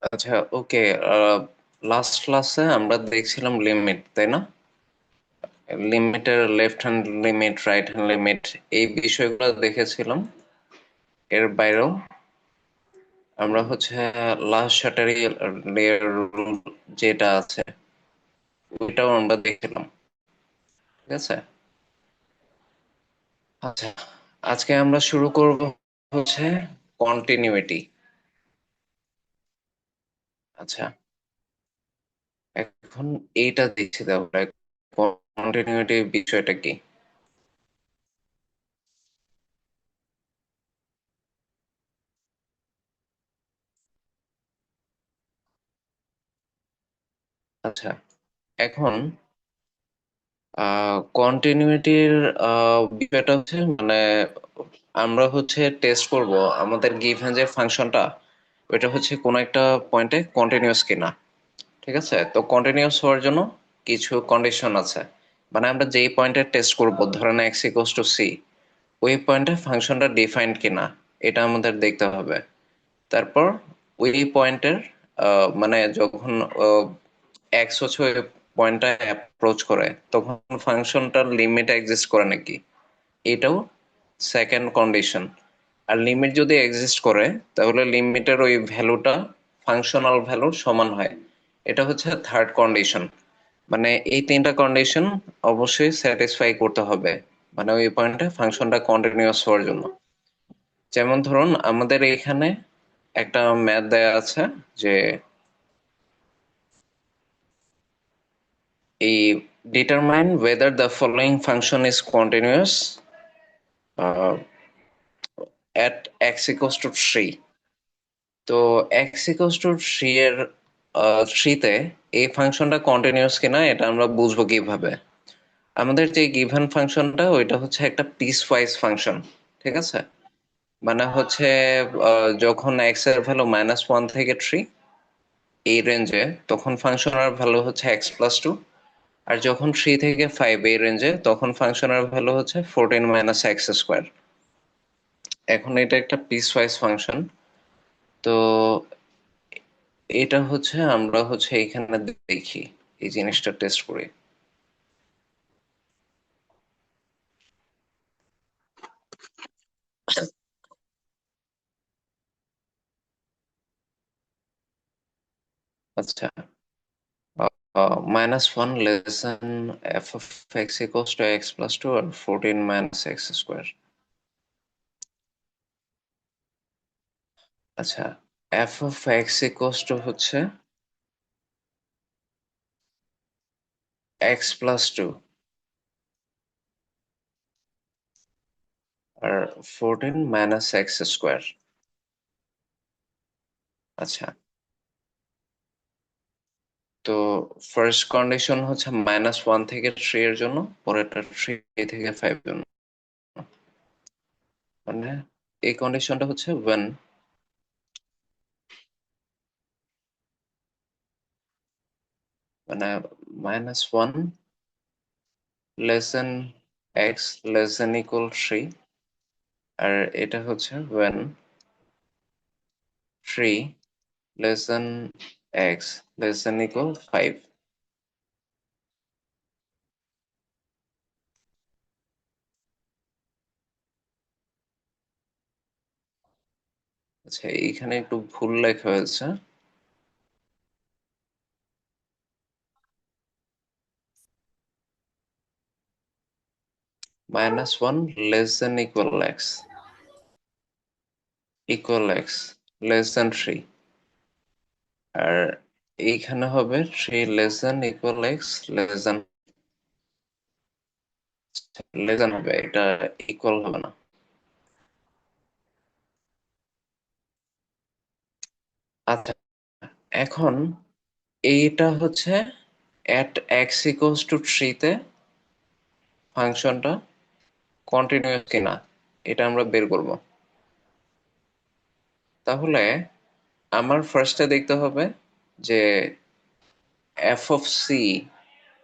আচ্ছা, ওকে। লাস্ট ক্লাসে আমরা দেখছিলাম লিমিট, তাই না? লিমিটের left hand limit, right hand limit, এই বিষয়গুলো দেখেছিলাম। এর বাইরেও আমরা লাস্ট শাটারি রুল যেটা আছে ওইটাও আমরা দেখছিলাম। ঠিক আছে। আচ্ছা, আজকে আমরা শুরু করব হচ্ছে কন্টিনিউইটি। আচ্ছা, এখন এইটা দেখছি তাহলে কন্টিনিউইটির বিষয়টা কি। আচ্ছা, এখন কন্টিনিউইটির বিষয়টা আমরা টেস্ট করব আমাদের গিভেন যে ফাংশনটা, ওইটা কোনো একটা পয়েন্টে কন্টিনিউয়াস কিনা। ঠিক আছে, তো কন্টিনিউয়াস হওয়ার জন্য কিছু কন্ডিশন আছে। মানে আমরা যেই পয়েন্টে টেস্ট করব, ধরেন এক্স ইকুয়ালস টু সি, ওই পয়েন্টে ফাংশনটা ডিফাইন্ড কিনা এটা আমাদের দেখতে হবে। তারপর ওই পয়েন্টের মানে যখন এক্স ওই পয়েন্টটা অ্যাপ্রোচ করে, তখন ফাংশনটার লিমিট এক্সিস্ট করে নাকি, এটাও সেকেন্ড কন্ডিশন। আর লিমিট যদি এক্সিস্ট করে, তাহলে লিমিটের ওই ভ্যালুটা ফাংশনাল ভ্যালুর সমান হয়, এটা থার্ড কন্ডিশন। মানে এই তিনটা কন্ডিশন অবশ্যই স্যাটিসফাই করতে হবে, মানে ওই পয়েন্টে ফাংশনটা কন্টিনিউয়াস হওয়ার জন্য। যেমন ধরুন আমাদের এখানে একটা ম্যাথ দেয়া আছে যে a determine whether the following function is continuous at x equals to 3। তো x equals to 3 এর 3 তে এই ফাংশনটা কন্টিনিউয়াস কিনা এটা আমরা বুঝবো কিভাবে। আমাদের যে গিভেন ফাংশনটা ওইটা একটা পিস ওয়াইজ ফাংশন। ঠিক আছে, মানে যখন এক্স এর ভ্যালু -1 থেকে 3 এই রেঞ্জে, তখন ফাংশনের ভ্যালু x+2। আর যখন 3 থেকে 5 এই রেঞ্জে, তখন ফাংশনের ভ্যালু 14 - x²। এখন এটা একটা পিস ওয়াইজ ফাংশন। তো এটা আমরা এখানে দেখি, এই জিনিসটা টেস্ট করি। আচ্ছা, -1 লেস দেন f(x = x+2) আর 14 - x²। আচ্ছা, f(x = x+2) আর 14 - x²। আচ্ছা, তো ফার্স্ট কন্ডিশন -1 থেকে 3 এর জন্য, পরেরটা 3 থেকে 5 জন্য। মানে এই কন্ডিশনটা when মানে -1 less than x less than equal 3, আর এটা when 3 less than x less than equal 5। আচ্ছা, এইখানে একটু ভুল লেখা হয়েছে। -1 less than equal x less than 3, আর এইখানে হবে 3 less than equal x less than হবে, এটা ইকুয়াল হবে না। আচ্ছা, এখন এইটা at x equals to 3 তে ফাংশনটা কন্টিনিউয়াস কিনা এটা আমরা বের করব। তাহলে আমার ফার্স্টে দেখতে হবে যে এফ অফ সি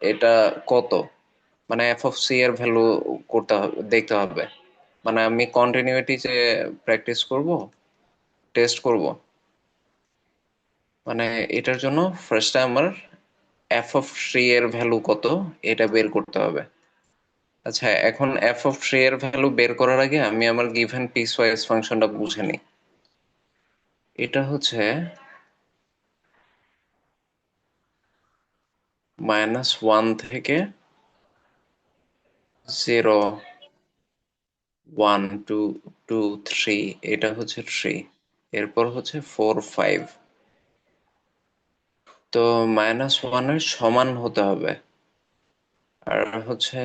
এটা কত, মানে এফ অফ সি এর ভ্যালু করতে হবে, দেখতে হবে। মানে আমি কন্টিনিউইটি যে প্র্যাকটিস করব, টেস্ট করব, মানে এটার জন্য ফার্স্টে আমার এফ অফ থ্রি এর ভ্যালু কত এটা বের করতে হবে। আচ্ছা, এখন এফ অফ থ্রি এর ভ্যালু বের করার আগে আমি আমার গিভেন পিস ওয়াইজ ফাংশনটা বুঝে নিই। এটা হচ্ছে -1 থেকে 0, 1, 2, 2, 3, এটা হচ্ছে 3, এরপর হচ্ছে 4, 5। তো -1 এর সমান হতে হবে। আর হচ্ছে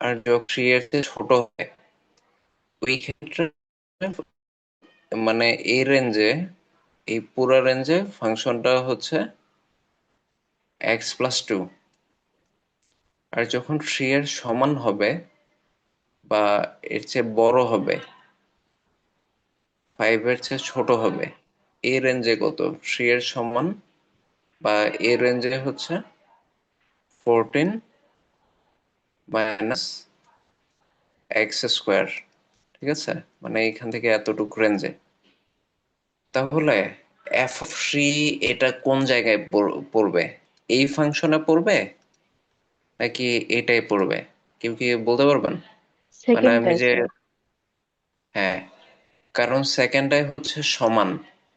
আর যোগ 3 এর চেয়ে ছোট হয় ওই ক্ষেত্রে, মানে এই রেঞ্জে, এই পুরো রেঞ্জে ফাংশনটা হচ্ছে x+2। আর যখন 3 এর সমান হবে বা এর চেয়ে বড় হবে, 5 এর চেয়ে ছোট হবে, এই রেঞ্জে কত 3 এর সমান বা এই রেঞ্জে হচ্ছে 14 মাইনাস এক্স স্কোয়ার। ঠিক আছে, মানে এখান থেকে এতটুকু রেঞ্জে। তাহলে এফ অফ থ্রি এটা কোন জায়গায় পড়বে? এই ফাংশনে পড়বে নাকি এটাই পড়বে? কেউ কি বলতে পারবেন? মানে আমি সেকেন্ডটাই যে, স্যার। হ্যাঁ, কারণ সেকেন্ডটাই হচ্ছে সমান,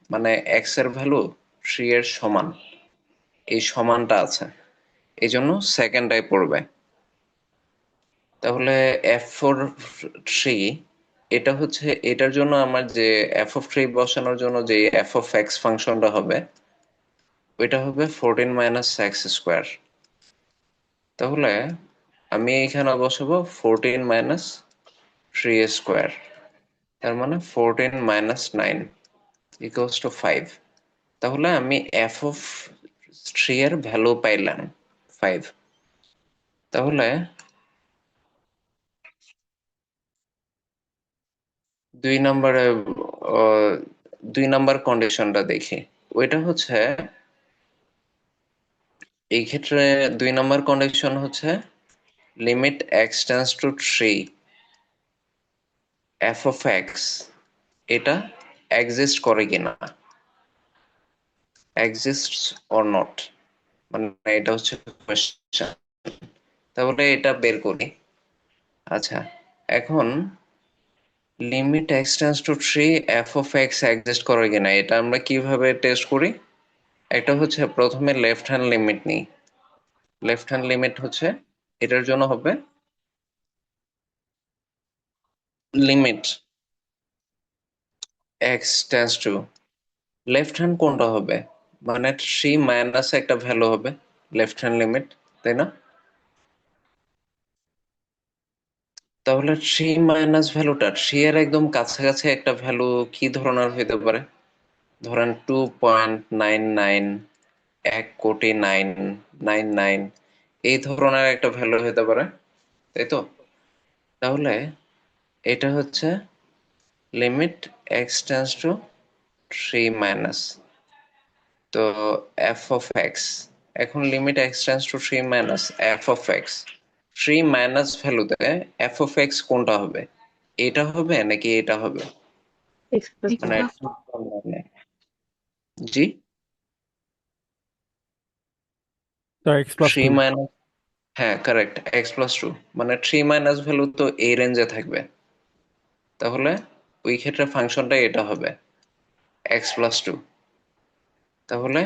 মানে এক্স এর ভ্যালু থ্রি এর সমান, এই সমানটা আছে, এই জন্য সেকেন্ডটাই পড়বে। তাহলে এফ ফোর থ্রি, এটা হচ্ছে, এটার জন্য আমার যে এফ অফ থ্রি বসানোর জন্য যে এফ অফ এক্স ফাংশনটা হবে, ওইটা হবে 14 মাইনাস এক্স স্কোয়ার। তাহলে আমি এখানে বসাবো 14 মাইনাস থ্রি স্কোয়ার, তার মানে 14 মাইনাস 9 ইকুয়ালস টু 5। তাহলে আমি এফ অফ থ্রি এর ভ্যালু পাইলাম 5। তাহলে দুই নম্বরে, আহ, 2 নম্বর কন্ডিশনটা দেখি। ওইটা হচ্ছে, এই ক্ষেত্রে 2 নম্বর কন্ডিশন হচ্ছে limit x tends to three, F of x এটা এক্সিস্ট করে কিনা, এক্সিস্ট অর নট, মানে এটা হচ্ছে কোয়েশ্চেন। তাহলে এটা বের করি। আচ্ছা, এখন limit x tends to three, F of x exist করে কিনা এটা আমরা কিভাবে টেস্ট করি? একটা হচ্ছে প্রথমে লেফট হ্যান্ড লিমিট নিই। লেফট হ্যান্ড লিমিট হচ্ছে, এটার জন্য হবে limit x tends two, left hand কোনটা হবে, মানে থ্রি মাইনাস একটা ভ্যালু হবে লেফট হ্যান্ড লিমিট, তাই না? তাহলে থ্রি মাইনাস ভ্যালুটা থ্রি এর একদম কাছাকাছি একটা ভ্যালু কি ধরনের হইতে পারে? ধরেন 2.99, 1,99,99, এই ধরনের একটা ভ্যালু হতে পারে, তাই তো? তাহলে এটা হচ্ছে limit x tends to three minus, তো এফ অফ এক্স, এখন limit x tends to three minus f of x, three minus ভ্যালুতে এফ অফ এক্স কোনটা হবে? এটা হবে নাকি এটা হবে? X plus two. মানে জি, স্যার x+2। থ্রি মাইনাস, হ্যাঁ কারেক্ট, x+2, মানে থ্রি মাইনাস ভ্যালু তো এই রেঞ্জে থাকবে। তাহলে ওই ক্ষেত্রে ফাংশনটা এটা হবে x+2। তাহলে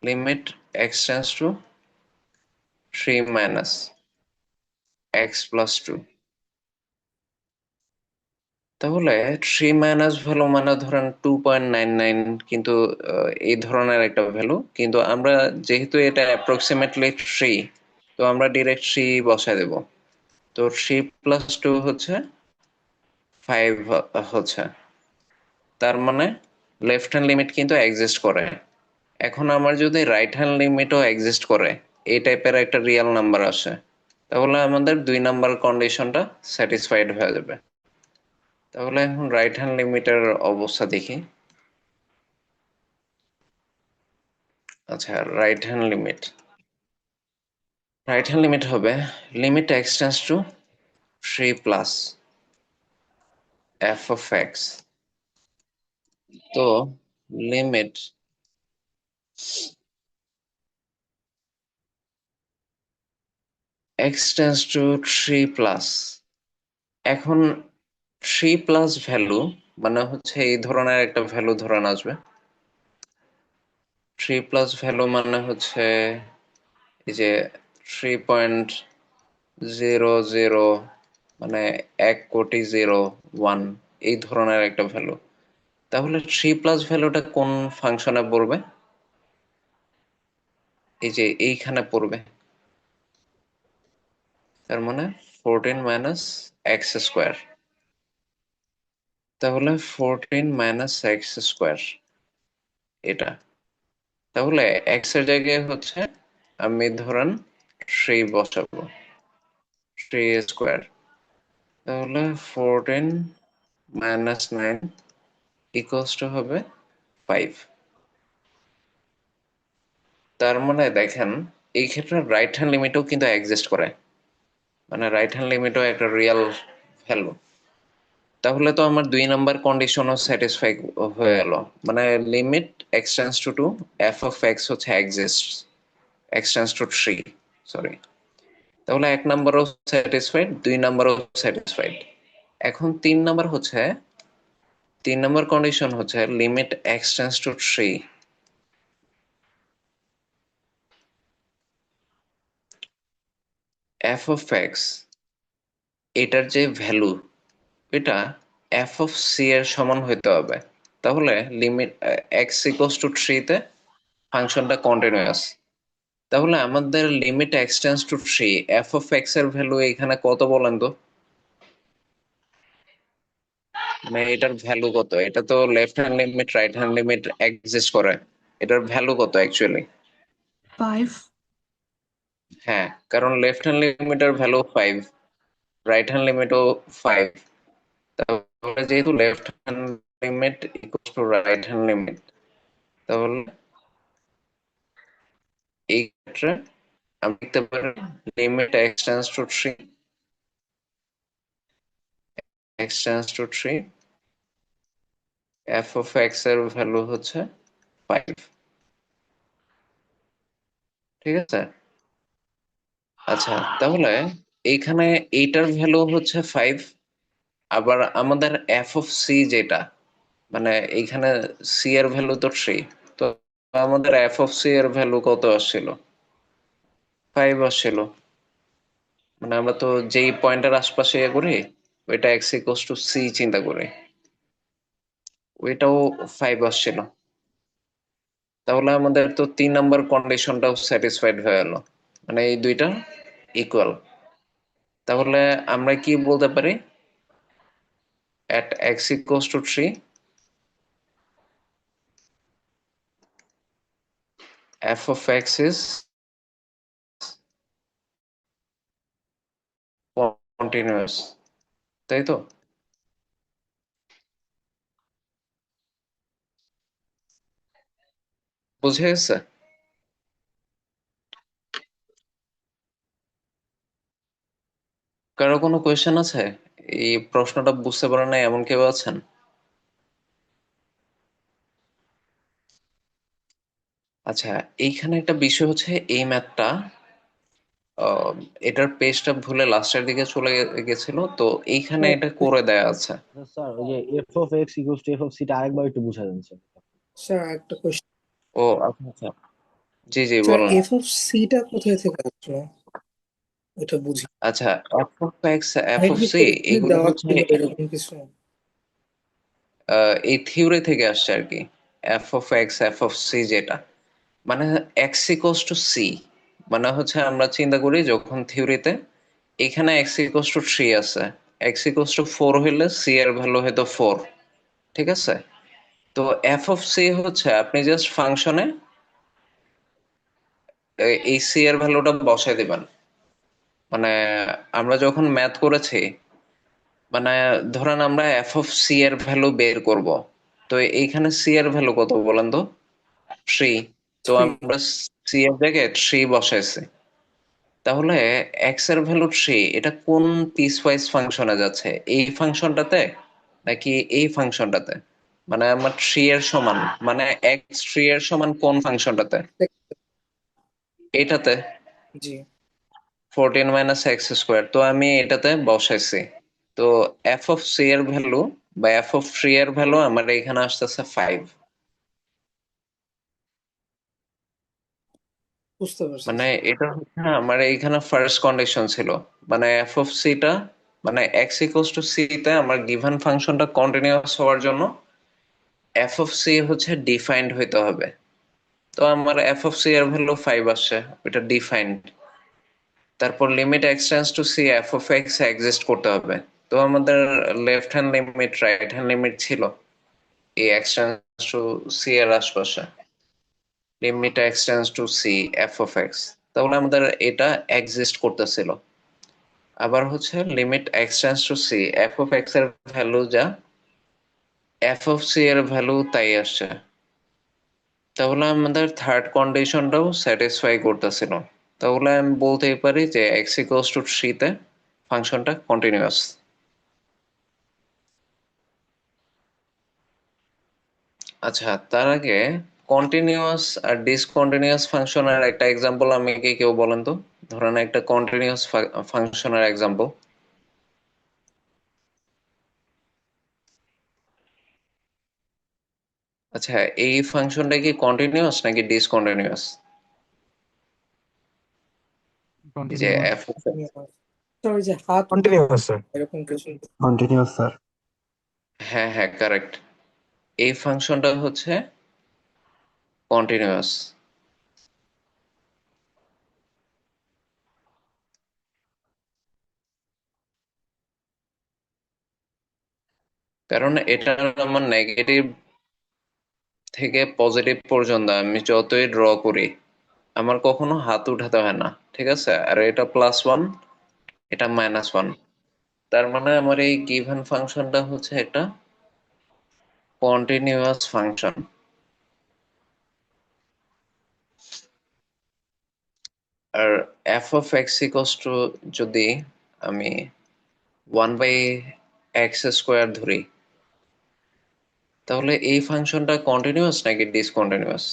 limit x tends to three minus x+2। তাহলে থ্রি মাইনাস ভ্যালু মানে ধরেন 2.99, কিন্তু এই ধরনের একটা ভ্যালু, কিন্তু আমরা যেহেতু এটা অ্যাপ্রক্সিমেটলি থ্রি, তো আমরা ডিরেক্ট থ্রি বসায় দেব। তো 3+2 হচ্ছে 5 হচ্ছে, তার মানে লেফট হ্যান্ড লিমিট কিন্তু এক্সিস্ট করে। এখন আমার যদি রাইট হ্যান্ড লিমিটও এক্সিস্ট করে, এই টাইপের একটা রিয়েল নাম্বার আসে, তাহলে আমাদের 2 নম্বর কন্ডিশনটা স্যাটিসফাইড হয়ে যাবে। তাহলে এখন রাইট হ্যান্ড লিমিটের অবস্থা দেখি। আচ্ছা, রাইট হ্যান্ড লিমিট হবে limit x tends to three plus f of x তো limit x tends to 3 plus, এখন 3 প্লাস ভ্যালু মানে হচ্ছে এই ধরনের একটা ভ্যালু ধরে আসবে। 3 প্লাস ভ্যালু মানে হচ্ছে এই যে 3.00, মানে 1,00,00,001, এই ধরনের একটা ভ্যালু। তাহলে 3 প্লাস ভ্যালুটা কোন ফাংশনে পড়বে? এই যে এইখানে পড়বে, তার মানে 14 - x²। তাহলে 14 - x², এটা। তাহলে এক্স এর জায়গায় হচ্ছে আমি ধরেন 3 বসাবো, 3 স্কোয়ার। তাহলে 14 - 9 ইকুয়ালস টু হবে 5। তার মানে দেখেন, এই ক্ষেত্রে রাইট হ্যান্ড লিমিটও কিন্তু এক্সিস্ট করে, মানে রাইট হ্যান্ড লিমিটও একটা রিয়েল ভ্যালু। তাহলে তো আমার 2 নাম্বার কন্ডিশনও স্যাটিসফাই হয়ে গেল, মানে limit x tends to f of x হচ্ছে এক্সিস্ট, এক্সটেন্স টু 3, সরি। তাহলে 1 নাম্বারও স্যাটিসফাইড, 2 নাম্বারও স্যাটিসফাইড। এখন 3 নাম্বার হচ্ছে, 3 নাম্বার কন্ডিশন হচ্ছে limit x tends to 3 f of x, এটার যে ভ্যালু, এটা এফ অফ সি এর সমান হইতে হবে। তাহলে লিমিট এক্স ইকুয়ালস টু 3 তে ফাংশনটা কন্টিনিউয়াস। তাহলে আমাদের limit x tends to 3, f of x এর ভ্যালু এখানে কত বলেন তো? মানে এটার ভ্যালু কত? এটা তো left hand limit right hand limit exist করে, এটার ভ্যালু কত অ্যাকচুয়ালি? 5. হ্যাঁ, কারণ লেফট হ্যান্ড লিমিটের ভ্যালু 5, রাইট হ্যান্ড লিমিটও 5। তাহলে যেহেতু left hand limit equal to right hand limit, তাহলে এই ক্ষেত্রে আমি লিখতে পারি limit x tends to 3, x tends to 3 f of x এর ভ্যালু হচ্ছে 5। ঠিক আছে। আচ্ছা, তাহলে এইখানে এইটার ভ্যালু হচ্ছে 5, আবার আমাদের এফ অফ সি যেটা, মানে এইখানে সি এর ভ্যালু তো 3, তো আমাদের এফ অফ সি এর ভ্যালু কত আসছিল? 5 আসছিল। মানে আমরা তো যেই পয়েন্টের আশপাশে ইয়ে করি, ওইটা এক্স ইকুয়ালস টু সি চিন্তা করি, ওইটাও 5 আসছিল। তাহলে আমাদের তো 3 নাম্বার কন্ডিশনটাও স্যাটিসফাইড হয়ে গেল, মানে এই দুইটা ইকুয়াল। তাহলে আমরা কি বলতে পারি? at x equals to 3, f of x is continuous, তাই তো? বুঝে গেছে? কারো কোনো কোয়েশ্চেন আছে? এই প্রশ্নটা বুঝতে পারেন না এমন কেউ আছেন? আচ্ছা, এইখানে একটা বিষয় হচ্ছে এই ম্যাথটা, আহ, এটার পেজটা ভুলে লাস্টের দিকে চলে গেছিল, তো এইখানে স্যার এটা করে দেয়া আছে। স্যার ওই যে F of x equals two f of সিটা আরেকবার একটু বুঝাই দেন স্যার। স্যার একটা কোশ্চেন। ও আচ্ছা আচ্ছা, জি জি স্যার বলুন। এফ অফ সিটা কোথায় থেকে আসলো ওটা বুঝি। আচ্ছা, এফ অফ এক্স, এফ আমি অফ কি সি, কোথায় এগুলো দেওয়া হচ্ছে ছিল এরকম কিছু? এই থিওরি থেকে আসছে আর কি। F of x, f of c যেটা, মানে এক্স ইকুয়ালস টু সি, মানে হচ্ছে আমরা চিন্তা করি যখন থিওরিতে এখানে এক্স ইকুয়ালস টু 3 আছে, এক্স ইকুয়ালস টু 4 হইলে সি এর ভ্যালু হয়তো 4। ঠিক আছে। তো এফ অফ সি হচ্ছে আপনি জাস্ট ফাংশনে এই সি এর ভ্যালুটা বসাই দিবেন। মানে আমরা যখন ম্যাথ করেছি, মানে ধরেন আমরা এফ অফ সি এর ভ্যালু বের করব, তো এইখানে সি এর ভ্যালু কত বলেন তো? 3। তো 3। আমরা সি এর জায়গায় 3 বসাইছি। তাহলে এক্স এর ভ্যালু 3, এটা কোন পিস ওয়াইজ ফাংশনে যাচ্ছে? এই ফাংশনটাতে নাকি এই ফাংশনটাতে? মানে আমার 3 এর সমান, মানে এক্স 3 এর সমান কোন ফাংশনটাতে? এটাতে জি 14 মাইনাস এক্স স্কোয়ার। তো আমি এটাতে বসাইছি। তো এফ অফ সি এর ভ্যালু বা এফ অফ 3 এর ভ্যালু আমার এখানে আসতেছে 5। বুঝতে পারছি মানে স্যার। এটা হচ্ছে আমার এইখানে ফার্স্ট কন্ডিশন ছিল, মানে এফ অফ সিটা, মানে এক্স ইকুয়ালস টু সি তে আমার গিভেন ফাংশনটা কন্টিনিউয়াস হওয়ার জন্য এফ অফ সি হচ্ছে ডিফাইন্ড হইতে হবে। তো আমার এফ অফ সি এর ভ্যালু 5 আসছে, এটা ডিফাইন্ড। তারপর limit x tends to c f of x exist করতে হবে। তো আমাদের left hand limit right hand limit ছিল এই এক্সটেন্স টু সি এর আশপাশে, limit x tends to c f of x. তাহলে আমাদের এটা এক্সিস্ট করতেছিল। আবার হচ্ছে limit x tends to c f of x এর ভ্যালু যা এফ অফ সি এর ভ্যালু তাই আসছে। তাহলে আমাদের থার্ড কন্ডিশনটাও স্যাটিসফাই করতেছিল। তাহলে আমি বলতেই পারি যে এক্স ইকুয়ালস টু 3 তে ফাংশনটা কন্টিনিউয়াস। আচ্ছা, তার আগে কন্টিনিউয়াস আর ডিসকন্টিনিউয়াস ফাংশনের একটা এক্সাম্পল আমি কি কেউ বলেন তো? ধরেন একটা কন্টিনিউয়াস ফাংশনের এক্সাম্পল। আচ্ছা, এই ফাংশনটা কি কন্টিনিউয়াস নাকি ডিসকন্টিনিউয়াস? এই যে Continuous. এফ, স্যার ওই যে হাত উঠা Continuous, sir. এরকম কিছু। Continuous sir. হ্যাঁ হ্যাঁ কারেক্ট, এই ফাংশনটা হচ্ছে কন্টিনিউয়াস। কারণ এটা আমার নেগেটিভ থেকে পজিটিভ পর্যন্ত আমি যতই ড্র করি আমার কখনো হাত উঠাতে হয় না, ঠিক আছে? আর এটা +1, এটা -1, তার মানে আমার এই গিভেন ফাংশনটা হচ্ছে একটা কন্টিনিউয়াস ফাংশন। আর f of x equals to যদি আমি 1/x² ধরি, তাহলে এই ফাংশনটা কন্টিনিউয়াস নাকি ডিসকন্টিনিউয়াস?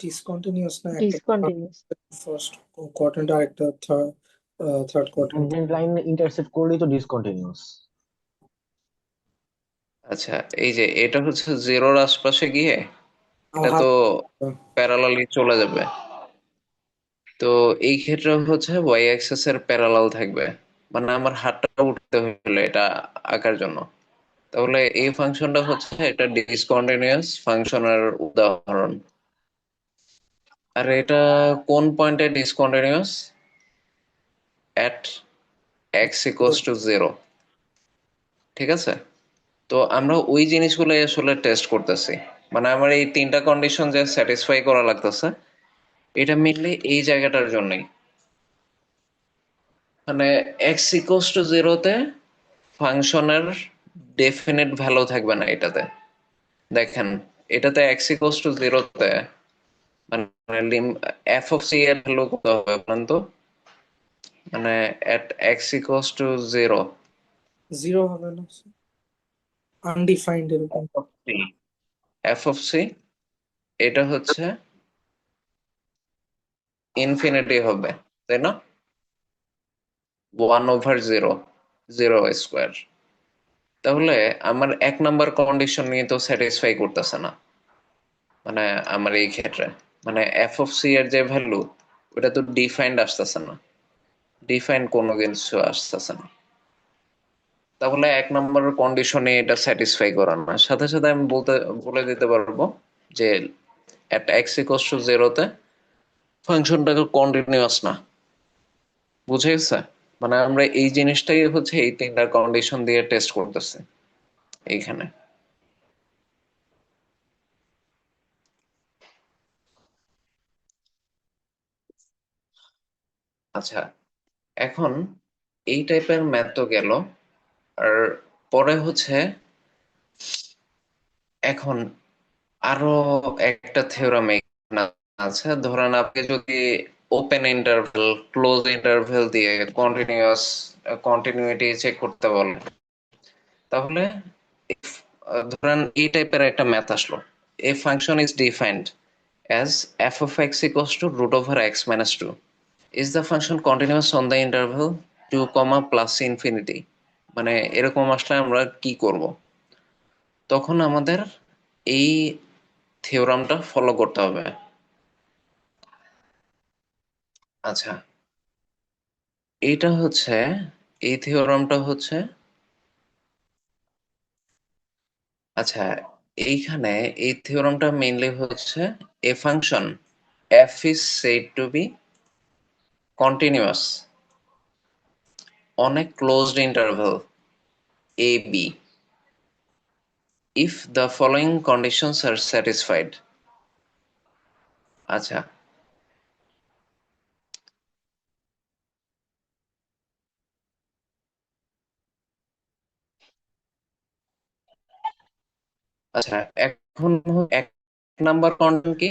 ডিসকন্টিনিউয়াস না, একটা ডিসকন্টিনিউয়াস। ফার্স্ট কোয়াড্রেন্ট আর একটা third quadrant. Tangent line intersect করলেই তো ডিসকন্টিনিউয়াস। আচ্ছা, এই যে এটা হচ্ছে জিরোর আশপাশে গিয়ে আর এটা হাত তো প্যারালালি চলে যাবে। তো এই ক্ষেত্রে হচ্ছে ওয়াই অ্যাক্সিস এর প্যারালাল থাকবে, মানে আমার হাতটা উঠতে হলো এটা আঁকার জন্য। তাহলে এই ফাংশনটা হচ্ছে একটা ডিসকন্টিনিউয়াস ফাংশনের উদাহরণ। আর এটা কোন পয়েন্টে ডিসকন্টিনিউয়াস? এট এক্স ইকুয়ালস টু 0, ঠিক আছে? তো আমরা ওই জিনিসগুলো আসলে টেস্ট করতেছি, মানে আমার এই তিনটা কন্ডিশন যে স্যাটিসফাই করা লাগতেছে এটা মেনলি এই জায়গাটার জন্যই। মানে এক্স ইকুয়ালস টু 0-তে ফাংশনের ডেফিনিট ভ্যালু থাকবে না এটাতে। দেখেন, এটাতে এক্স ইকুয়ালস টু 0-তে মানে এফ অফ সি এর ভ্যালু কত হবে বলেন তো? মানে এট এক্স ইকুয়ালস টু 0, জিরো হবে না, আনডিফাইন্ড এরকম। এফ অফ সি এটা হচ্ছে ইনফিনিটি হবে, তাই না? 1/0, 0²। তাহলে আমার 1 নাম্বার কন্ডিশন নিয়ে তো স্যাটিসফাই করতেছে না, মানে আমার এই ক্ষেত্রে মানে এফ অফ সি এর যে ভ্যালু ওটা তো ডিফাইন্ড আসতেছে না, ডিফাইন্ড কোনো কিছু আসতেছে না। তাহলে 1 নাম্বার কন্ডিশনে এটা স্যাটিসফাই করে না। সাথে সাথে আমি বলে দিতে পারবো যে এট এক্স ইকুয়ালস টু 0-তে ফাংশনটাকে কন্টিনিউয়াস না। বুঝে গেছে? মানে আমরা এই জিনিসটাই হচ্ছে এই তিনটা কন্ডিশন দিয়ে টেস্ট করতেছি এইখানে। আচ্ছা, এখন এই টাইপের ম্যাথ তো গেল। আর পরে হচ্ছে এখন আরো একটা থিওরাম আছে। ধরেন আপনি যদি ওপেন ইন্টারভেল, ক্লোজ ইন্টারভেল দিয়ে কন্টিনিউইটি চেক করতে বলে, তাহলে ধরেন এই টাইপের একটা ম্যাথ আসলো, a function is defined as f of x equals to root over x minus 2. Is the function continuous on the interval 2 comma plus infinity? মানে এরকম আসলে আমরা কি করব? তখন আমাদের এই থিওরামটা ফলো করতে হবে। আচ্ছা, এইটা হচ্ছে, এই থিওরামটা হচ্ছে, আচ্ছা এইখানে এই থিওরামটা মেইনলি হচ্ছে এ function f is said to be continuous on a closed interval a b if the following conditions are satisfied. আচ্ছা, আচ্ছা এখন এক নাম্বার কন্ডিশন কি,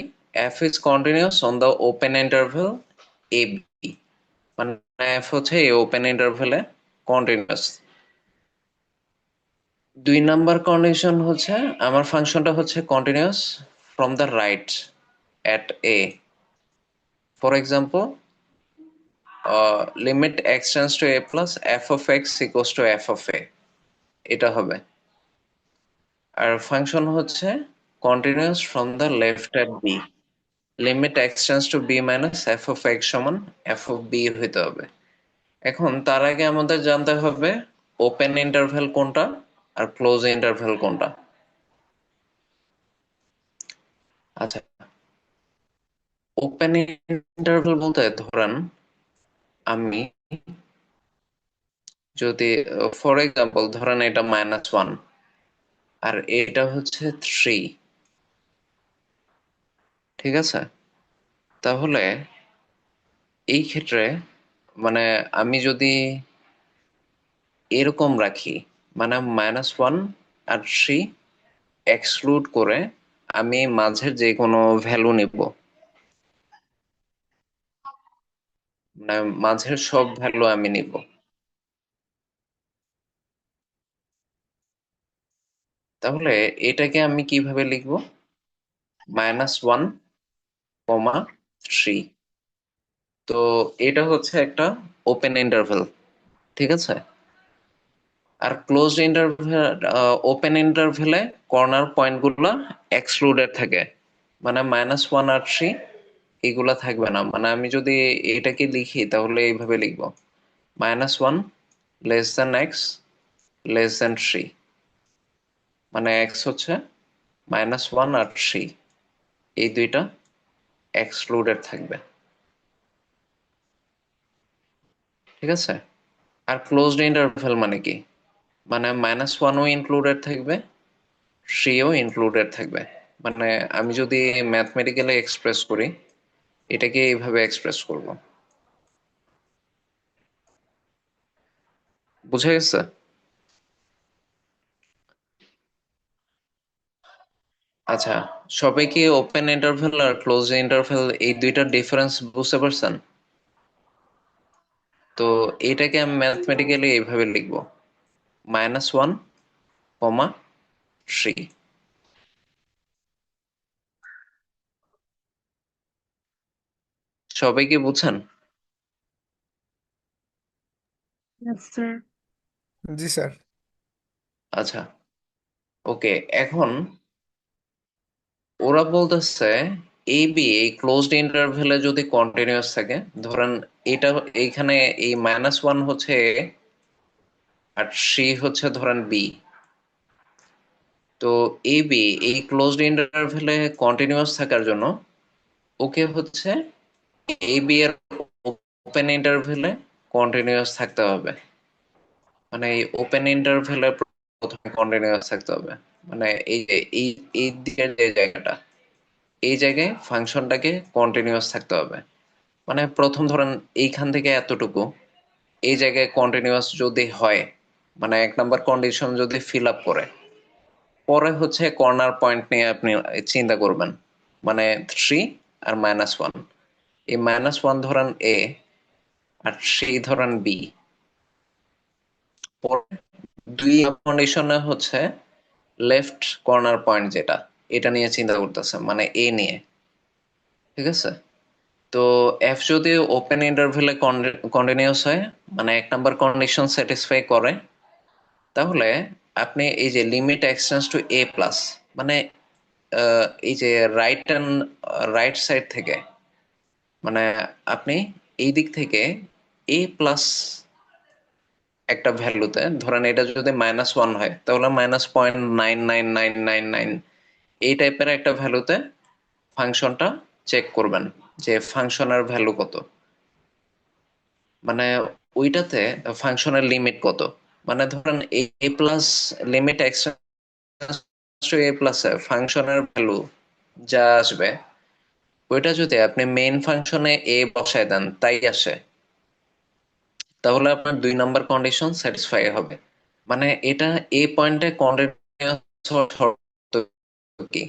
f is continuous on the open interval a b, মানে f হচ্ছে এই open ইন্টারভেলে continuous. দুই number condition হচ্ছে আমার ফাংশনটা হচ্ছে continuous from the right at a, for example limit x tends to a plus f of x equals to f of a, এটা হবে। আর ফাংশন হচ্ছে continuous from the left at b, limit x tends to b minus f of x সমান f of b হইতে হবে। এখন তার আগে আমাদের জানতে হবে ওপেন ইন্টারভ্যাল কোনটা আর ক্লোজ ইন্টারভ্যাল কোনটা। আচ্ছা, ওপেন ইন্টারভ্যাল বলতে ধরেন আমি যদি ফর এক্সাম্পল ধরেন এটা -1 আর এটা হচ্ছে 3, ঠিক আছে, তাহলে এই ক্ষেত্রে মানে আমি যদি এরকম রাখি, মানে -1 আর 3 এক্সক্লুড করে আমি মাঝের যে কোনো ভ্যালু নিব, মানে মাঝের সব ভ্যালু আমি নিব, তাহলে এটাকে আমি কিভাবে লিখবো, -1, 3, তো এটা হচ্ছে একটা ওপেন ইন্টারভেল, ঠিক আছে। আর ক্লোজড ইন্টারভেল, ওপেন ইন্টারভেলে কর্নার পয়েন্ট গুলো এক্সক্লুডেড থাকে, মানে -1 আর 3 এগুলা থাকবে না। মানে আমি যদি এটাকে লিখি তাহলে এইভাবে লিখবো, -1 less than x less than 3, মানে এক্স হচ্ছে -1 আর 3, এই দুইটা এক্সক্লুডেড থাকবে, ঠিক আছে। আর ক্লোজড ইন্টারভেল মানে কি, মানে -1ও ইনক্লুডেড থাকবে 3ও ইনক্লুডেড থাকবে। মানে আমি যদি ম্যাথমেটিক্যালি এক্সপ্রেস করি, এটাকে এইভাবে এক্সপ্রেস করব, বুঝা গেছে? আচ্ছা, সবাই কি ওপেন ইন্টারভেল আর ক্লোজ ইন্টারভেল এই দুইটার ডিফারেন্স বুঝতে পারছেন? তো এটাকে আমি ম্যাথমেটিক্যালি এইভাবে লিখবো, -1, 3। সবাই কি বুঝছেন? Yes, sir. জি স্যার। আচ্ছা, ওকে, এখন ওরা বলতেছে এই বি এই ক্লোজড ইন্টারভেলে যদি কন্টিনিউয়াস থাকে, ধরেন এটা এইখানে এই -1 হচ্ছে A আর 3 হচ্ছে ধরেন বি, তো এ বি এই ক্লোজড ইন্টারভেলে কন্টিনিউয়াস থাকার জন্য ওকে হচ্ছে এ বি এর ওপেন ইন্টারভেলে কন্টিনিউয়াস থাকতে হবে, মানে এই ওপেন ইন্টারভেলে প্রথমে কন্টিনিউয়াস থাকতে হবে। মানে এই যে এই দিকের যে জায়গাটা, এই জায়গায় ফাংশনটাকে কন্টিনিউয়াস থাকতে হবে। মানে প্রথম ধরেন এইখান থেকে এতটুকু এই জায়গায় কন্টিনিউয়াস যদি হয়, মানে এক নাম্বার কন্ডিশন যদি ফিল আপ করে, পরে হচ্ছে কর্নার পয়েন্ট নিয়ে আপনি চিন্তা করবেন, মানে 3 আর -1, এই -1 ধরেন এ আর সেই ধরেন বি, দুই কন্ডিশনে হচ্ছে লেফট কর্নার পয়েন্ট যেটা, এটা নিয়ে চিন্তা করতেছে, মানে এ নিয়ে। ঠিক আছে, তো এফ যদি ওপেন ইন্টারভেলে কন্টিনিউয়াস হয়, মানে 1 নাম্বার কন্ডিশন স্যাটিসফাই করে, তাহলে আপনি এই যে লিমিট এক্সটেন্ডস টু এ প্লাস, মানে এই যে রাইট সাইড থেকে, মানে আপনি এই দিক থেকে এ প্লাস একটা ভ্যালুতে, ধরেন এটা যদি -1 হয় তাহলে -0.99999 এই টাইপের একটা ভ্যালুতে ফাংশনটা চেক করবেন যে ফাংশনের ভ্যালু কত, মানে ওইটাতে ফাংশনের লিমিট কত। মানে ধরেন এ প্লাস লিমিট এ প্লাস ফাংশনের ভ্যালু যা আসবে, ওইটা যদি আপনি মেইন ফাংশনে এ বসায় দেন তাই আসে, তাহলে আপনার 2 নাম্বার কন্ডিশন স্যাটিসফাই হবে। মানে এটা এ পয়েন্টে কন্টিনিউয়াস কি,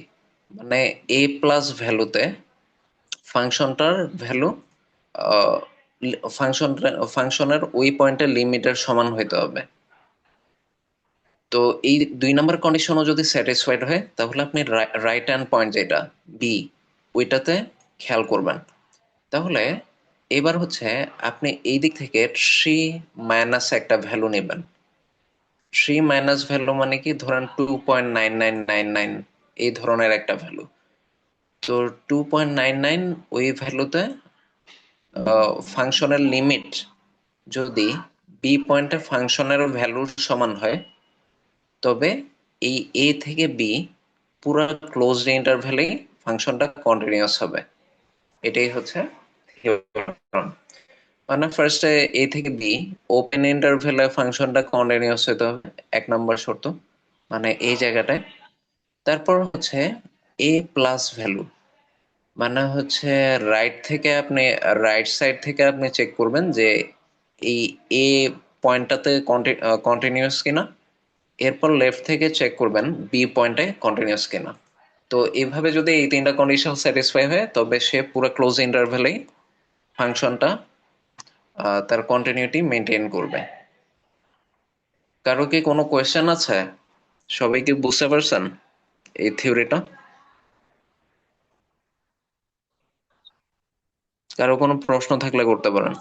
মানে এ প্লাস ভ্যালুতে ফাংশনটার ভ্যালু ফাংশনের ওই পয়েন্টের লিমিটের সমান হইতে হবে। তো এই 2 নাম্বার কন্ডিশনও যদি স্যাটিসফাইড হয় তাহলে আপনি রাইট হ্যান্ড পয়েন্ট যেটা বি, ওইটাতে খেয়াল করবেন। তাহলে এবার হচ্ছে আপনি এই দিক থেকে 3 মাইনাস একটা ভ্যালু নেবেন। 3 মাইনাস ভ্যালু মানে কি, ধরেন 2.9999 এই ধরনের একটা ভ্যালু। তো 2.99 ওই ভ্যালুতে ফাংশনের লিমিট যদি বি পয়েন্টে ফাংশনের ভ্যালুর সমান হয়, তবে এই এ থেকে বি পুরো ক্লোজড ইন্টারভ্যালেই ফাংশনটা কন্টিনিউয়াস হবে। এটাই হচ্ছে theorem। মানে ফার্স্টে এ থেকে বি ওপেন ইন্টারভ্যালে ফাংশনটা কন্টিনিউয়াস হতে হবে, 1 নম্বর শর্ত, মানে এই জায়গাটায়। তারপর হচ্ছে এ প্লাস ভ্যালু, মানে হচ্ছে রাইট সাইড থেকে আপনি চেক করবেন যে এই এ পয়েন্টটাতে কন্টিনিউয়াস কিনা, এরপর লেফট থেকে চেক করবেন বি পয়েন্টে কন্টিনিউয়াস কিনা। তো এইভাবে যদি এই 3টা কন্ডিশন স্যাটিসফাই হয় তবে সে পুরো ক্লোজ ইন্টারভ্যালেই ফাংশনটা তার কন্টিনিউটি মেনটেন করবে। কারো কি কোনো কোয়েশ্চেন আছে? সবাই কি বুঝতে পারছেন এই থিওরিটা? কারো কোনো প্রশ্ন থাকলে করতে পারেন।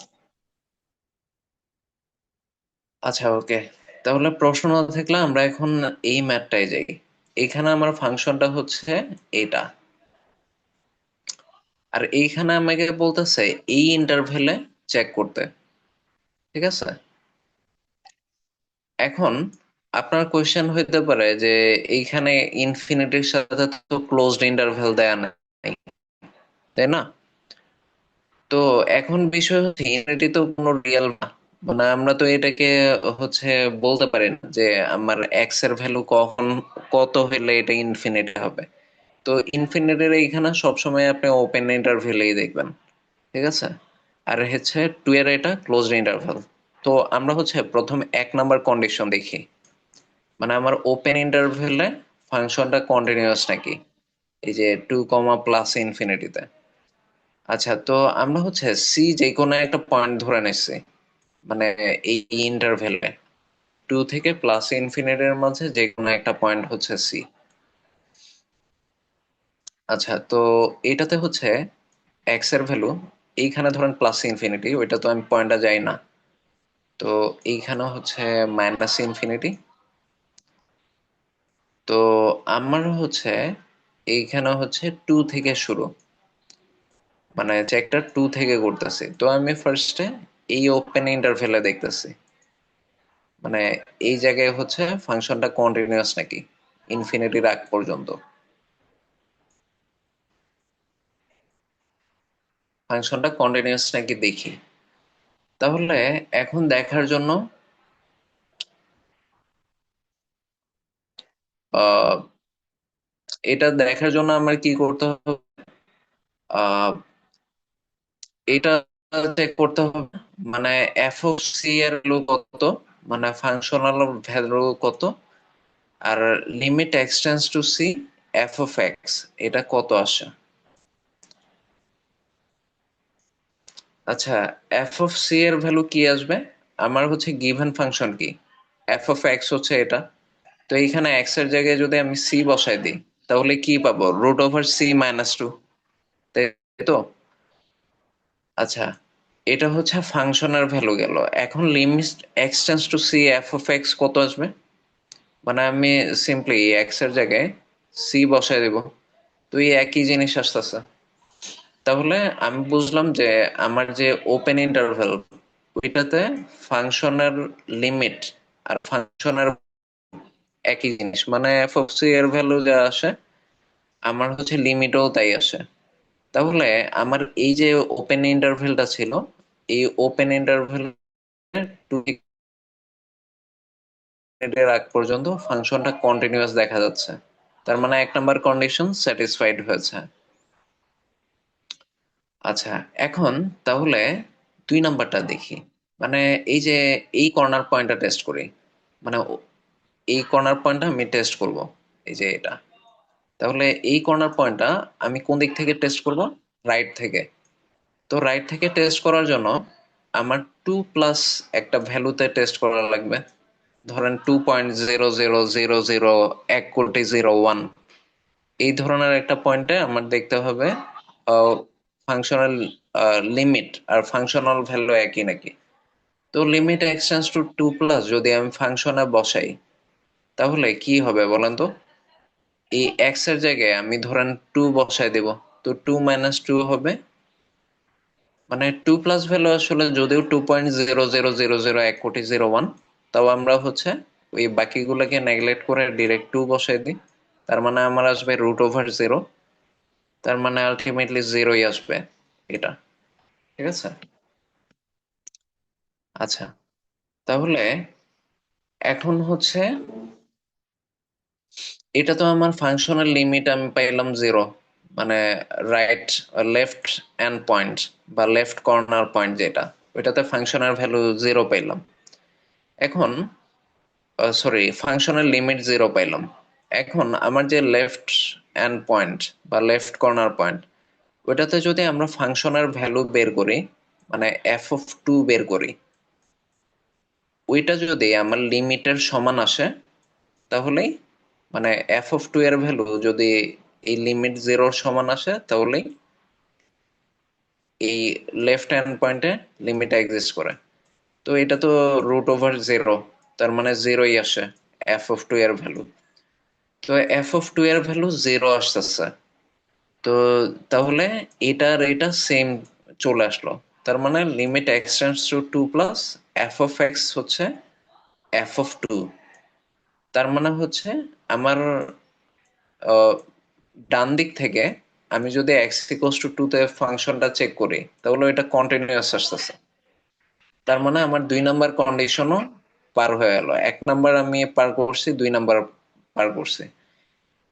আচ্ছা, ওকে, তাহলে প্রশ্ন না থাকলে আমরা এখন এই ম্যাথটায় যাই। এখানে আমার ফাংশনটা হচ্ছে এটা, আর এইখানে আমাকে বলতেছে এই ইন্টারভেলে চেক করতে। ঠিক আছে, এখন আপনার কোয়েশ্চেন হইতে পারে যে এইখানে ইনফিনিটির সাথে তো ক্লোজড ইন্টারভেল দেয়া নাই, তাই না? তো এখন বিষয় হচ্ছে ইনফিনিটি তো কোনো রিয়েল না, মানে আমরা তো এটাকে হচ্ছে বলতে পারি না যে আমার এক্স এর ভ্যালু কত হইলে এটা ইনফিনিটি হবে। তো ইনফিনিটির এইখানে সবসময় আপনি ওপেন ইন্টারভেলেই দেখবেন। ঠিক আছে, আর হচ্ছে 2 এর এটা ক্লোজড ইন্টারভেল। তো আমরা হচ্ছে প্রথম 1 নাম্বার কন্ডিশন দেখি, মানে আমার ওপেন ইন্টারভেলে ফাংশনটা কন্টিনিউয়াস নাকি, এই যে 2 কমা প্লাস ইনফিনিটিতে। আচ্ছা, তো আমরা হচ্ছে সি যে কোনো একটা পয়েন্ট ধরে নিচ্ছি, মানে এই ইন্টারভেলে 2 থেকে প্লাস ইনফিনিটির মাঝে যে কোনো একটা পয়েন্ট হচ্ছে সি। আচ্ছা, তো এটাতে হচ্ছে এক্স এর ভ্যালু, এইখানে ধরেন প্লাস ইনফিনিটি, ওইটা তো আমি পয়েন্টটা যাই না, তো এইখানে হচ্ছে মাইনাস ইনফিনিটি। তো আমার হচ্ছে এইখানে হচ্ছে 2 থেকে শুরু, মানে চেকটা 2 থেকে করতেছি। তো আমি ফার্স্টে এই ওপেন ইন্টারভেলে দেখতেছি, মানে এই জায়গায় হচ্ছে ফাংশনটা কন্টিনিউয়াস নাকি ইনফিনিটির আগ পর্যন্ত। ফাংশনটা কন্টিনিউয়াস নাকি দেখি। তাহলে এখন দেখার জন্য আহ এটা দেখার জন্য আমার কি করতে হবে, আহ এটা চেক করতে হবে, মানে এফ অফ সি এর ভ্যালু কত, মানে ফাংশনাল ভ্যালু কত, আর limit x tends to c f of x এটা কত আসে। আচ্ছা, এফ অফ সি এর ভ্যালু কি আসবে? আমার হচ্ছে গিভেন ফাংশন কি, এফ অফ এক্স হচ্ছে এটা। তো এইখানে এক্স এর জায়গায় যদি আমি সি বসাই দিই তাহলে কি পাবো? Root over c minus two, তাই তো? আচ্ছা, এটা হচ্ছে ফাংশনের ভ্যালু গেল। এখন limit x tends to c f of x কত আসবে? মানে আমি সিম্পলি এক্স এর জায়গায় সি বসাই দেব, তো এই একই জিনিস আসতেছে। তাহলে আমি বুঝলাম যে আমার যে ওপেন ইন্টারভেল ওইটাতে ফাংশনের লিমিট আর ফাংশনের একই জিনিস, মানে এফ অফ সি এর ভ্যালু যা আসে আমার হচ্ছে লিমিটও তাই আসে। তাহলে আমার এই যে ওপেন ইন্টারভেলটা ছিল, এই ওপেন ইন্টারভেল 2 মিনিটের আগ পর্যন্ত ফাংশনটা কন্টিনিউয়াস দেখা যাচ্ছে। তার মানে 1 নম্বর কন্ডিশন স্যাটিসফাইড হয়েছে। আচ্ছা, এখন তাহলে 2 নাম্বারটা দেখি। মানে এই যে এই কর্নার পয়েন্টটা টেস্ট করি, মানে এই কর্নার পয়েন্টটা আমি টেস্ট করব, এই যে এটা। তাহলে এই কর্নার পয়েন্টটা আমি কোন দিক থেকে টেস্ট করব? রাইট থেকে। তো রাইট থেকে টেস্ট করার জন্য আমার 2 প্লাস একটা ভ্যালুতে টেস্ট করা লাগবে। ধরেন 2.000001 এই ধরনের একটা পয়েন্টে আমার দেখতে হবে ফাংশনাল লিমিট আর ফাংশনাল ভ্যালু একই নাকি। তো লিমিট এক্সটেন্স টু 2 প্লাস যদি আমি ফাংশনে বসাই তাহলে কি হবে বলেন তো? এই এক্স এর জায়গায় আমি ধরেন 2 বসাই দেব, তো 2 - 2 হবে। মানে 2 প্লাস ভ্যালু আসলে যদিও 2.000001 তাও আমরা হচ্ছে ওই বাকিগুলোকে নেগলেক্ট করে ডিরেক্ট 2 বসাই দিই। তার মানে আমার আসবে রুট ওভার 0। তার মানে আলটিমেটলি 0ই আসবে এটা। ঠিক আছে? আচ্ছা, তাহলে এখন হচ্ছে এটা তো আমার ফাংশনাল লিমিট আমি পাইলাম 0, মানে রাইট লেফট এন্ড পয়েন্ট বা লেফট কর্নার পয়েন্ট যেটা, ওইটাতে ফাংশনের ভ্যালু 0 পাইলাম। এখন সরি, ফাংশনের লিমিট 0 পাইলাম। এখন আমার যে লেফট এন্ড পয়েন্ট বা লেফট কর্নার পয়েন্ট ওইটাতে যদি আমরা ফাংশনের ভ্যালু বের করি, মানে এফ অফ 2 বের করি, ওইটা যদি আমার লিমিটের সমান আসে তাহলেই, মানে এফ অফ 2 এর ভ্যালু যদি এই লিমিট 0 সমান আসে তাহলেই এই লেফট হ্যান্ড পয়েন্টে লিমিট এক্সিস্ট করে। তো এটা তো রুট ওভার 0, তার মানে 0ই আসে এফ অফ 2 এর ভ্যালু। তো এফ অফ 2 এর ভ্যালু 0 আসতেছে। তো তাহলে এটা আর এটা সেম চলে আসলো। তার মানে limit x tends to 2 plus f of x হচ্ছে এফ অফ 2। তার মানে হচ্ছে আমার আহ, ডান দিক থেকে আমি যদি এক্স ইকুয়ালস টু 2 তে ফাংশনটা চেক করি তাহলে এটা কন্টিনিউয়াস আসতেছে। তার মানে আমার 2 নাম্বার কন্ডিশনও পার হয়ে গেল। 1 নাম্বার আমি পার করছি, 2 নাম্বার পার করছি।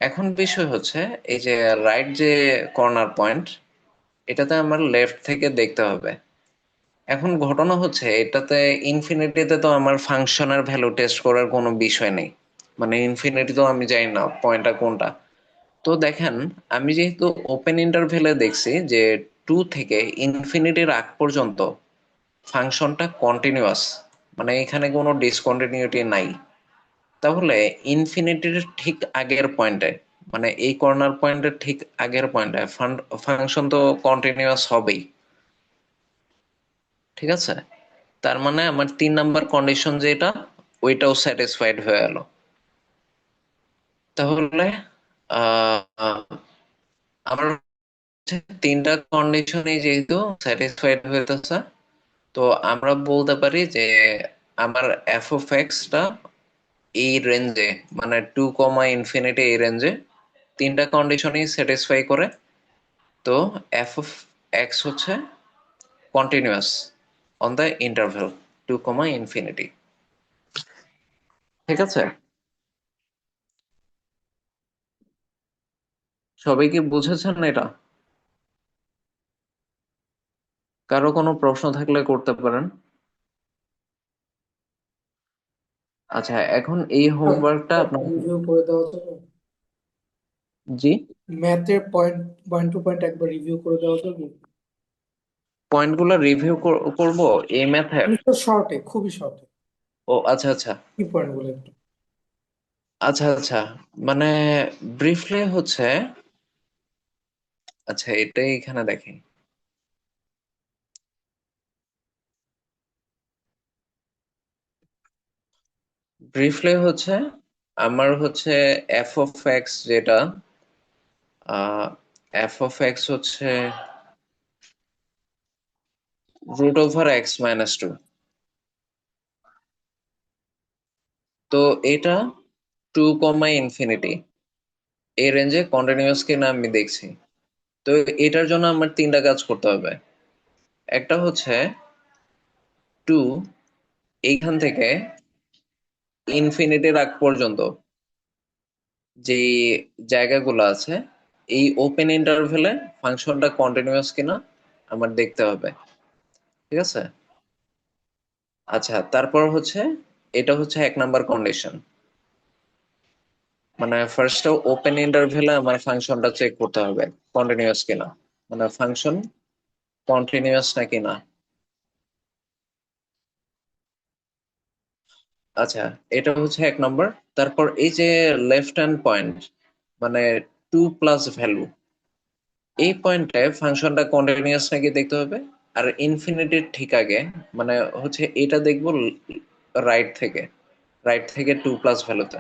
এখন বিষয় হচ্ছে এই যে রাইট যে কর্নার পয়েন্ট এটাতে আমার লেফট থেকে দেখতে হবে। এখন ঘটনা হচ্ছে এটাতে ইনফিনিটিতে তো আমার ফাংশনের ভ্যালু টেস্ট করার কোনো বিষয় নেই, মানে ইনফিনিটি তো আমি জানি না পয়েন্টটা কোনটা। তো দেখেন, আমি যেহেতু ওপেন ইন্টারভেলে দেখছি যে 2 থেকে ইনফিনিটির আগ পর্যন্ত ফাংশনটা কন্টিনিউয়াস, মানে এখানে কোনো ডিসকন্টিনিউটি নাই। তাহলে ইনফিনিটির ঠিক আগের পয়েন্টে, মানে এই কর্নার পয়েন্টের ঠিক আগের পয়েন্টে ফাংশন তো কন্টিনিউয়াস হবেই। ঠিক আছে? তার মানে আমার 3 নাম্বার কন্ডিশন যেটা ওইটাও স্যাটিসফাইড হয়ে গেল। তাহলে আহ আমার হচ্ছে 3টা কন্ডিশনই যেহেতু স্যাটিসফাইড হইতেছে, তো আমরা বলতে পারি যে আমার এফ অফ এক্স টা এই রেঞ্জে, মানে 2, ইনফিনিটি এই রেঞ্জে 3টা কন্ডিশনই স্যাটিসফাই করে। তো এফ অফ এক্স হচ্ছে continuous on the interval 2, infinity. ঠিক আছে? সবাই কি বুঝেছেন এটা? কারো কোনো প্রশ্ন থাকলে করতে পারেন। আচ্ছা, এখন এই হোমওয়ার্কটা আপনার, রিভিউ করে দেওয়া যাবে? জি ম্যাথের পয়েন্ট পয়েন্ট টু পয়েন্ট একবার রিভিউ করে দেওয়া যাবে? পয়েন্টগুলো রিভিউ করব এই ম্যাথের। আমি তো শর্টে, খুবই শর্টে ও আচ্ছা আচ্ছা কি পয়েন্ট গুলো একটু। আচ্ছা আচ্ছা, মানে ব্রিফলি হচ্ছে, আচ্ছা এটাই এখানে দেখি। ব্রিফলি হচ্ছে আমার হচ্ছে এফ অফ এক্স যেটা, এফ অফ এক্স হচ্ছে root over x minus two. তো এটা 2, ইনফিনিটি এই রেঞ্জে কন্টিনিউয়াস কিনা আমি দেখছি। তো এটার জন্য আমার তিনটা কাজ করতে হবে। একটা হচ্ছে 2 এইখান থেকে ইনফিনিটির আগ পর্যন্ত যে জায়গাগুলো আছে, এই ওপেন ইন্টারভেলে ফাংশনটা কন্টিনিউয়াস কিনা আমার দেখতে হবে। ঠিক আছে? আচ্ছা, তারপর হচ্ছে এটা হচ্ছে 1 নাম্বার কন্ডিশন, মানে ফার্স্ট ওপেন ইন্টারভেলে আমার ফাংশনটা চেক করতে হবে কন্টিনিউয়াস কিনা, মানে ফাংশন কন্টিনিউয়াস নাকি না। আচ্ছা, এটা হচ্ছে 1 নম্বর। তারপর এই যে লেফট হ্যান্ড পয়েন্ট, মানে 2 প্লাস ভ্যালু, এই পয়েন্টে ফাংশনটা কন্টিনিউয়াস নাকি দেখতে হবে। আর ইনফিনিটির ঠিক আগে, মানে হচ্ছে এটা দেখবো রাইট থেকে, রাইট থেকে 2 প্লাস ভ্যালুতে।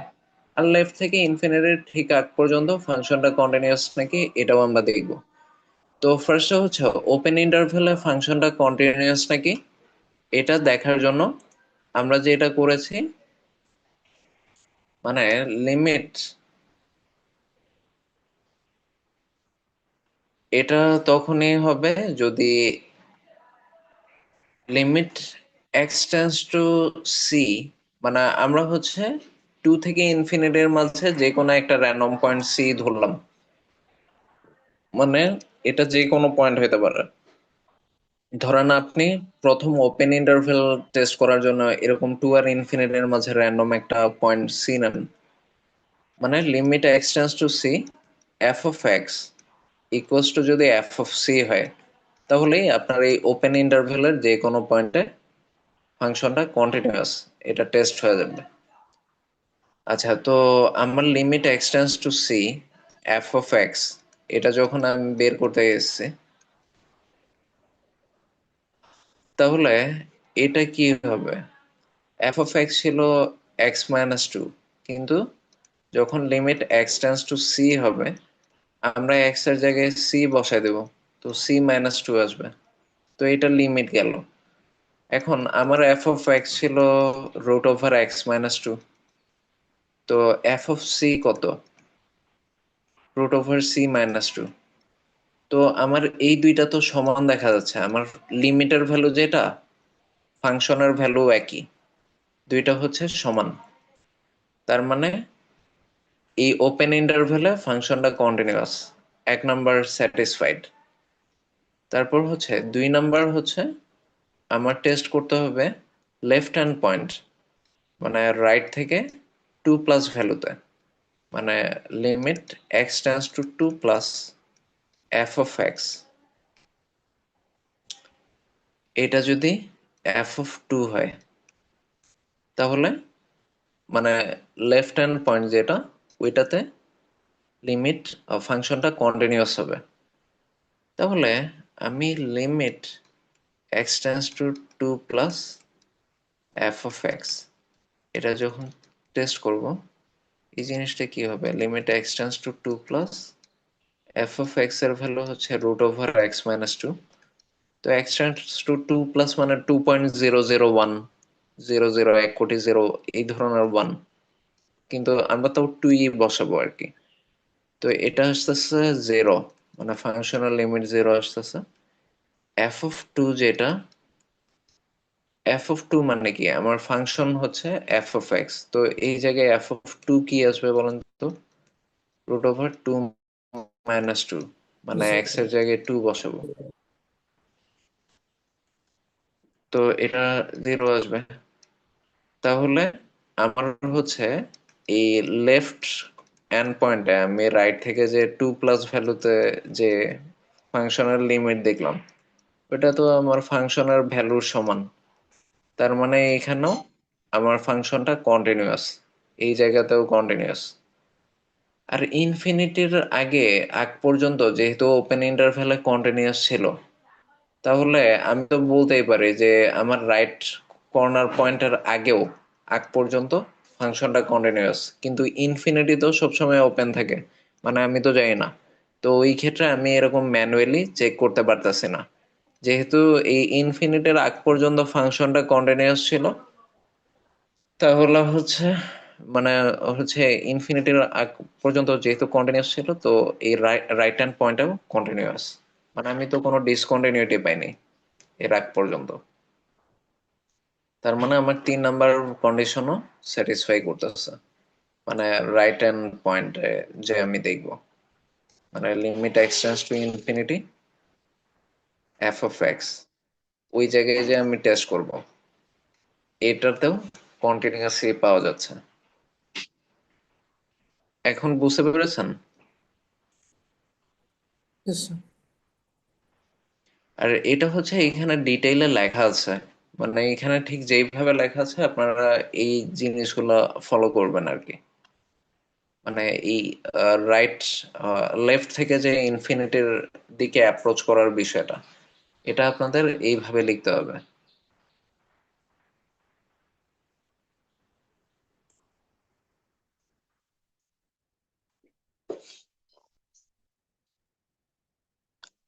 আর লেফট থেকে ইনফিনিটির ঠিক আগ পর্যন্ত ফাংশনটা কন্টিনিউয়াস নাকি এটাও আমরা দেখবো। তো ফার্স্টে হচ্ছে ওপেন ইন্টারভেলে ফাংশনটা কন্টিনিউয়াস নাকি এটা দেখার জন্য আমরা যেটা করেছি, মানে লিমিট, এটা তখনই হবে যদি limit x tends to c, মানে আমরা হচ্ছে 2 থেকে ইনফিনিটির মাঝে যে কোনো একটা র্যান্ডম পয়েন্ট সি ধরলাম, মানে এটা যে কোনো পয়েন্ট হতে পারে। ধরেন আপনি প্রথম ওপেন ইন্টারভেল টেস্ট করার জন্য এরকম 2 আর ইনফিনিটির মাঝে র্যান্ডম একটা পয়েন্ট সি নেন, মানে limit x tends to c f of x equals to যদি এফ অফ সি হয়, তাহলেই আপনার এই ওপেন ইন্টারভেলের যে কোনো পয়েন্টে ফাংশনটা কন্টিনিউয়াস, এটা টেস্ট হয়ে যাবে। আচ্ছা, তো আমার limit x tends to c f of x, এটা যখন আমি বের করতে এসেছি, তাহলে এটা কি হবে? এফ অফ এক্স ছিল এক্স মাইনাস টু, কিন্তু যখন limit x tends to c হবে, আমরা এক্স এর জায়গায় সি বসাই দেব, তো সি মাইনাস টু আসবে। তো এটা লিমিট গেল। এখন আমার এফ অফ এক্স ছিল root over x minus two, তো এফ অফ সি কত? Root over c minus two. তো আমার এই দুইটা তো সমান দেখা যাচ্ছে, আমার লিমিটের ভ্যালু যেটা, ফাংশনের ভ্যালু একই, দুইটা হচ্ছে সমান। তার মানে এই ওপেন ইন্টারভেলে ফাংশনটা কন্টিনিউয়াস, 1 নাম্বার স্যাটিসফাইড। তারপর হচ্ছে 2 নাম্বার হচ্ছে আমার টেস্ট করতে হবে লেফট হ্যান্ড পয়েন্ট, মানে রাইট থেকে 2 প্লাস ভ্যালুতে, মানে limit x tends to 2 plus f of x, এটা যদি এফ অফ টু হয়, তাহলে মানে লেফট হ্যান্ড পয়েন্ট যেটা, ওইটাতে লিমিট ফাংশনটা কন্টিনিউয়াস হবে। তাহলে আমি limit x tends to 2 plus f of x, এটা যখন টেস্ট করব, এই জিনিসটা কি হবে? Limit x tends to 2 plus f of x এর ভ্যালু হচ্ছে root over x minus two. তো এক্স টেন্স টু 2 প্লাস মানে 2.001, 1 কোটি 0 এই ধরনের ওয়ান, কিন্তু আমরা তো টুই বসাবো আর কি। তো এটা আসতেছে 0, মানে ফাংশনাল লিমিট 0 আসতেছে। এফ অফ টু যেটা, এফ অফ টু মানে কি? আমার ফাংশন হচ্ছে এফ অফ এক্স, তো এই জায়গায় এফ অফ টু কি আসবে বলেন তো? Root over two minus two, মানে এক্স এর জায়গায় 2 বসাবো, তো এটা 0 আসবে। তাহলে আমার হচ্ছে এই লেফট এন্ড পয়েন্টে আমি রাইট থেকে যে 2 প্লাস ভ্যালুতে যে ফাংশনের লিমিট দেখলাম, ওটা তো আমার ফাংশনের ভ্যালুর সমান, তার মানে এখানেও আমার ফাংশনটা কন্টিনিউয়াস, এই জায়গাতেও কন্টিনিউয়াস। আর ইনফিনিটির আগ পর্যন্ত যেহেতু ওপেন ইন্টারভ্যালে কন্টিনিউয়াস ছিল, তাহলে আমি তো বলতেই পারি যে আমার রাইট কর্নার পয়েন্টের আগ পর্যন্ত ফাংশনটা কন্টিনিউয়াস, কিন্তু ইনফিনিটি তো সবসময় ওপেন থাকে, মানে আমি তো জানি না। তো ওই ক্ষেত্রে আমি এরকম ম্যানুয়ালি চেক করতে পারতাছি না, যেহেতু এই ইনফিনিটির আগ পর্যন্ত ফাংশনটা কন্টিনিউয়াস ছিল, তাহলে মানে হচ্ছে ইনফিনিটির আগ পর্যন্ত যেহেতু কন্টিনিউয়াস ছিল, তো এই রাইট হ্যান্ড পয়েন্টটাও কন্টিনিউয়াস, মানে আমি তো কোনো ডিসকন্টিনিউটি পাইনি এর আগ পর্যন্ত। তার মানে আমার 3 নাম্বার কন্ডিশনও স্যাটিসফাই করতেছে, মানে রাইট হ্যান্ড পয়েন্টে যে আমি দেখব, মানে limit x tends to infinity F of x, ওই জায়গায় যে আমি টেস্ট করব, এটাতেও কন্টিনিউয়াসলি পাওয়া যাচ্ছে। এখন বুঝতে পেরেছেন? Yes, sir. আর এটা এখানে ডিটেইলে লেখা আছে, মানে এখানে ঠিক যেইভাবে লেখা আছে আপনারা এই জিনিসগুলো ফলো করবেন আর কি। মানে এই রাইট লেফট থেকে যে ইনফিনিটির দিকে অ্যাপ্রোচ করার বিষয়টা, এটা আপনাদের এইভাবে লিখতে হবে।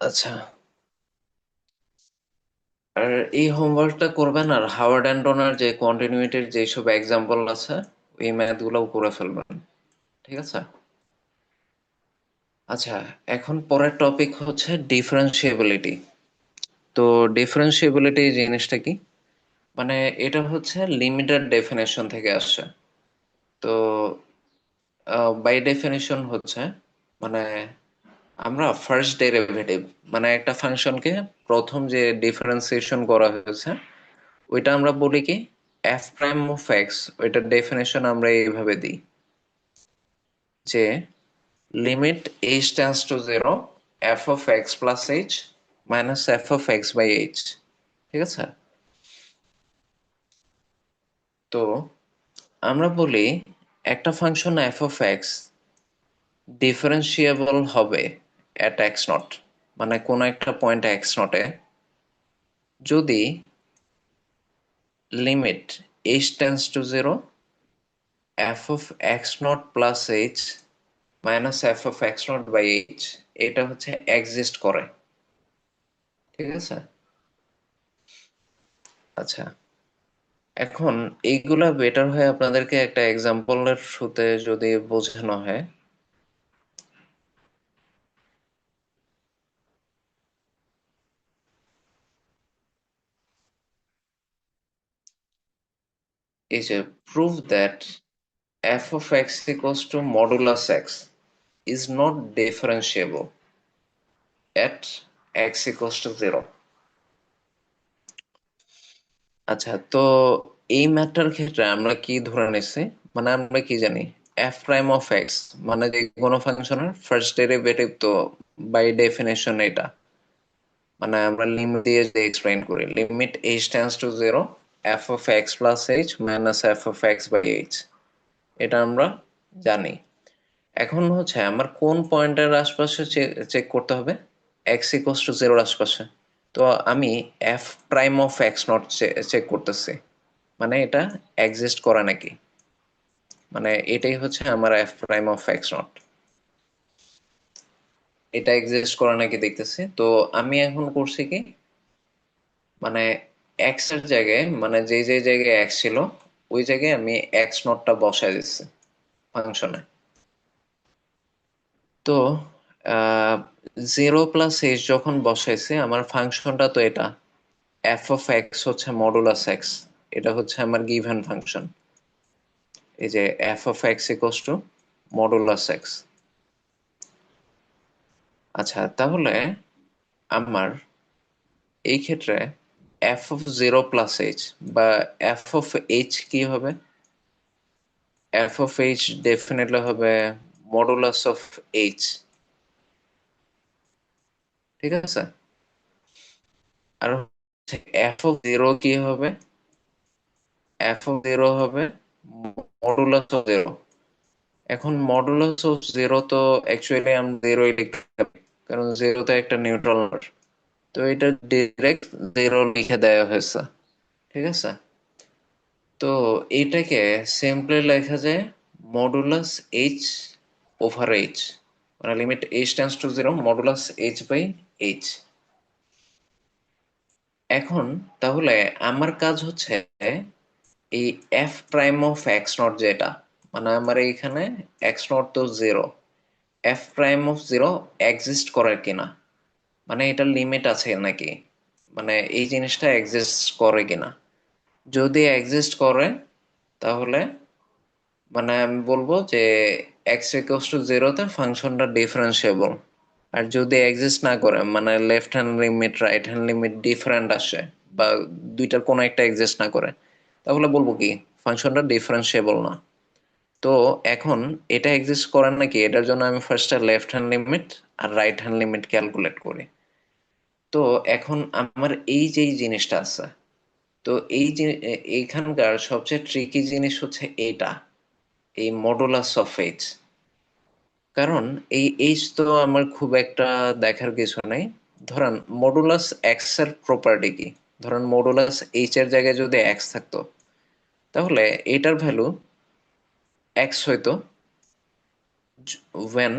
আচ্ছা, আর এই হোমওয়ার্কটা করবেন, আর হাওয়ার্ড অ্যান্ড ডোনার যে কন্টিনিউইটির যেসব এক্সাম্পল আছে ওই ম্যাথ গুলোও করে ফেলবেন, ঠিক আছে? আচ্ছা, এখন পরের টপিক হচ্ছে ডিফারেন্সিয়েবিলিটি। তো ডিফারেন্সিয়েবিলিটি জিনিসটা কি? মানে এটা লিমিটেড ডেফিনেশন থেকে আসছে। তো বাই ডেফিনেশন মানে আমরা ফার্স্ট ডেরিভেটিভ, মানে একটা ফাংশনকে প্রথম যে ডিফারেন্সিয়েশন করা হয়েছে ওইটা আমরা বলি কি এফ প্রাইম অফ এক্স। ওইটার ডেফিনেশন আমরা এইভাবে দিই যে limit h tends to zero f of x plus h minus f of x by h, ঠিক আছে? তো আমরা বলি একটা function f of x differentiable হবে এট এক্স নট, মানে কোন একটা পয়েন্ট এক্স নটে যদি limit h tends to zero f of x naught plus h minus f of x naught by h এটা এক্সিস্ট করে, ঠিক আছে? আচ্ছা, এখন এইগুলা বেটার হয় আপনাদেরকে একটা এক্সাম্পলের থ্রুতে যদি বোঝানো হয়। এই যে prove that F of x equals two modulus x is not differentiable at x equals to zero. আচ্ছা, তো এই ম্যাটার ক্ষেত্রে আমরা কি ধরে নিছি, মানে আমরা কি জানি এফ প্রাইম অফ এক্স মানে যে কোনো ফাংশনের ফার্স্ট ডেরিভেটিভ, তো বাই ডেফিনেশন এটা মানে আমরা লিমিট দিয়ে যে এক্সপ্লেইন করি limit h tends to zero f of x plus h minus f of x by h, এটা আমরা জানি। এখন আমার কোন পয়েন্টের আশপাশে চেক করতে হবে, এক্স ইকুয়ালস টু জিরোর আশপাশে। তো আমি f prime of x naught check করতেছি, মানে এটা এক্সিস্ট করে নাকি, মানে এটাই আমার f prime of x naught, এটা এক্সিস্ট করে নাকি দেখতেছি। তো আমি এখন করছি কি, মানে এক্স এর জায়গায়, মানে যে যে জায়গায় এক্স ছিল ওই জায়গায় আমি এক্স নটটা বসাই দিচ্ছি ফাংশনে। তো জিরো প্লাস এইচ যখন বসাইছি আমার ফাংশনটা তো এটা F of x modulus x, এটা আমার গিভেন ফাংশন। এই যে F of x equals two modulus x. আচ্ছা, তাহলে আমার এই ক্ষেত্রে F of zero plus H বা এফ অফ এইচ কি হবে, এফ অফ এইচ ডেফিনেটলি হবে মডুলাস অফ এইচ, ঠিক আছে? আর হচ্ছে এফ অফ জিরো কি হবে? এফ অফ জিরো হবে মডুলাস অফ জিরো। এখন মডুলাস অফ জিরো তো অ্যাকচুয়ালি আমরা জিরোই লিখতে পারি, কারণ জিরো তো একটা নিউট্রাল নাম্বার। তো এটা ডিরেক্ট জিরো লিখে দেওয়া হয়েছে, ঠিক আছে? তো এটাকে সিম্পলি লেখা যায় মডুলাস এইচ ওভার এইচ, মানে limit h tends to zero modulus h by h. এখন তাহলে আমার কাজ হচ্ছে এই f prime of x naught, যেটা মানে আমার এইখানে এক্স নট তো zero, f prime of zero exist করে কিনা, মানে এটার লিমিট আছে নাকি, মানে এই জিনিসটা এক্সিস্ট করে কিনা। যদি এক্সিস্ট করে তাহলে মানে আমি বলবো যে এক্স ইকুয়ালস টু জিরোতে ফাংশনটা ডিফারেন্সিয়েবল। আর যদি এক্সিস্ট না করে, মানে left hand limit right hand limit different আসে, বা দুইটার কোনো একটা এক্সিস্ট না করে, তাহলে বলবো কি ফাংশনটা ডিফারেন্সিয়েবল না। তো এখন এটা এক্সিস্ট করে নাকি, এটার জন্য আমি ফার্স্টে লেফট হ্যান্ড লিমিট আর রাইট হ্যান্ড লিমিট ক্যালকুলেট করি। তো এখন আমার এই যে জিনিসটা আছে, তো এইখানকার সবচেয়ে ট্রিকি জিনিস হচ্ছে এইটা, এই মডুলাস অফ এইচ। কারণ এই এইচ তো আমার খুব একটা দেখার কিছু নেই। ধরেন মডুলাস এক্স এর প্রপার্টি কি, ধরেন মডুলাস এইচ এর জায়গায় যদি এক্স থাকতো, তাহলে এটার ভ্যালু এক্স হইতো when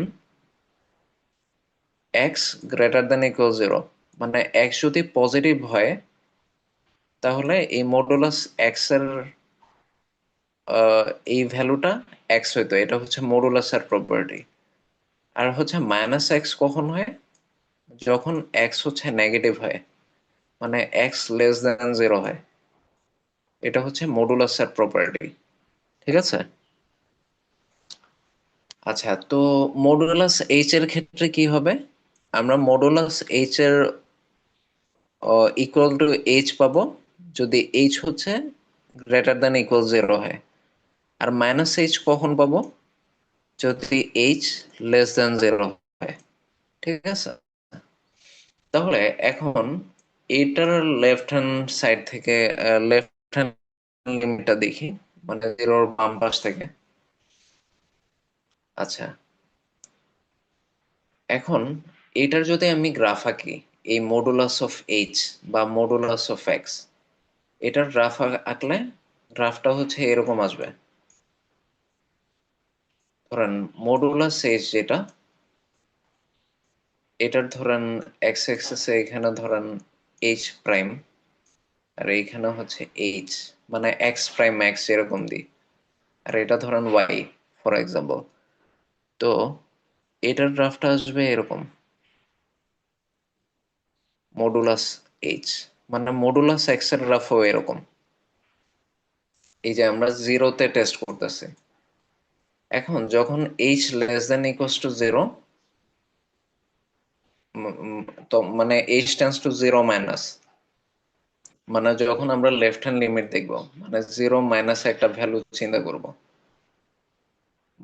x greater than equal zero. মানে এক্স যদি পজিটিভ হয় তাহলে এই মডুলাস এক্স এর এই ভ্যালুটা এক্স হইতো, এটা হচ্ছে মডুলাস এর প্রপার্টি। আর হচ্ছে মাইনাস এক্স কখন হয়? যখন এক্স হচ্ছে নেগেটিভ হয়, মানে এক্স লেস দেন জিরো হয়, এটা হচ্ছে মডুলাস এর প্রপার্টি, ঠিক আছে? আচ্ছা, তো মডুলাস এইচ এর ক্ষেত্রে কি হবে? আমরা মডুলাস এইচ এর ইকুয়াল টু এইচ পাবো যদি এইচ হচ্ছে গ্রেটার দেন ইকুয়াল জিরো হয়। আর মাইনাস এইচ কখন পাবো? যদি এইচ লেস দেন জিরো হয়, ঠিক আছে? তাহলে এখন এটার লেফট হ্যান্ড সাইড থেকে লেফট হ্যান্ড লিমিটটা দেখি, মানে জিরোর বাম পাশ থেকে। আচ্ছা, এখন এটার যদি আমি গ্রাফ আঁকি, এই মডুলাস অফ এইচ বা মডুলাস অফ এক্স, এটার গ্রাফ আঁকলে গ্রাফটা হচ্ছে এরকম আসবে। ধরেন মডুলাস এইচ যেটা, এটার ধরেন এক্স এক্সিসে এখানে ধরেন এইচ প্রাইম, আর এইখানে হচ্ছে এইচ, মানে এক্স প্রাইম এক্স এরকম দিই, আর এটা ধরেন ওয়াই ফর এক্সাম্পল। তো এটার গ্রাফটা আসবে এরকম, মডুলাস এইচ, মানে মডুলাস এক্স এর গ্রাফও এরকম। এই যে আমরা জিরোতে টেস্ট করতেছি, এখন যখন H less than equals to zero, তো মানে h tends to zero minus, মানে যখন আমরা লেফট হ্যান্ড লিমিট দেখবো, মানে জিরো মাইনাস একটা ভ্যালু চিন্তা করব,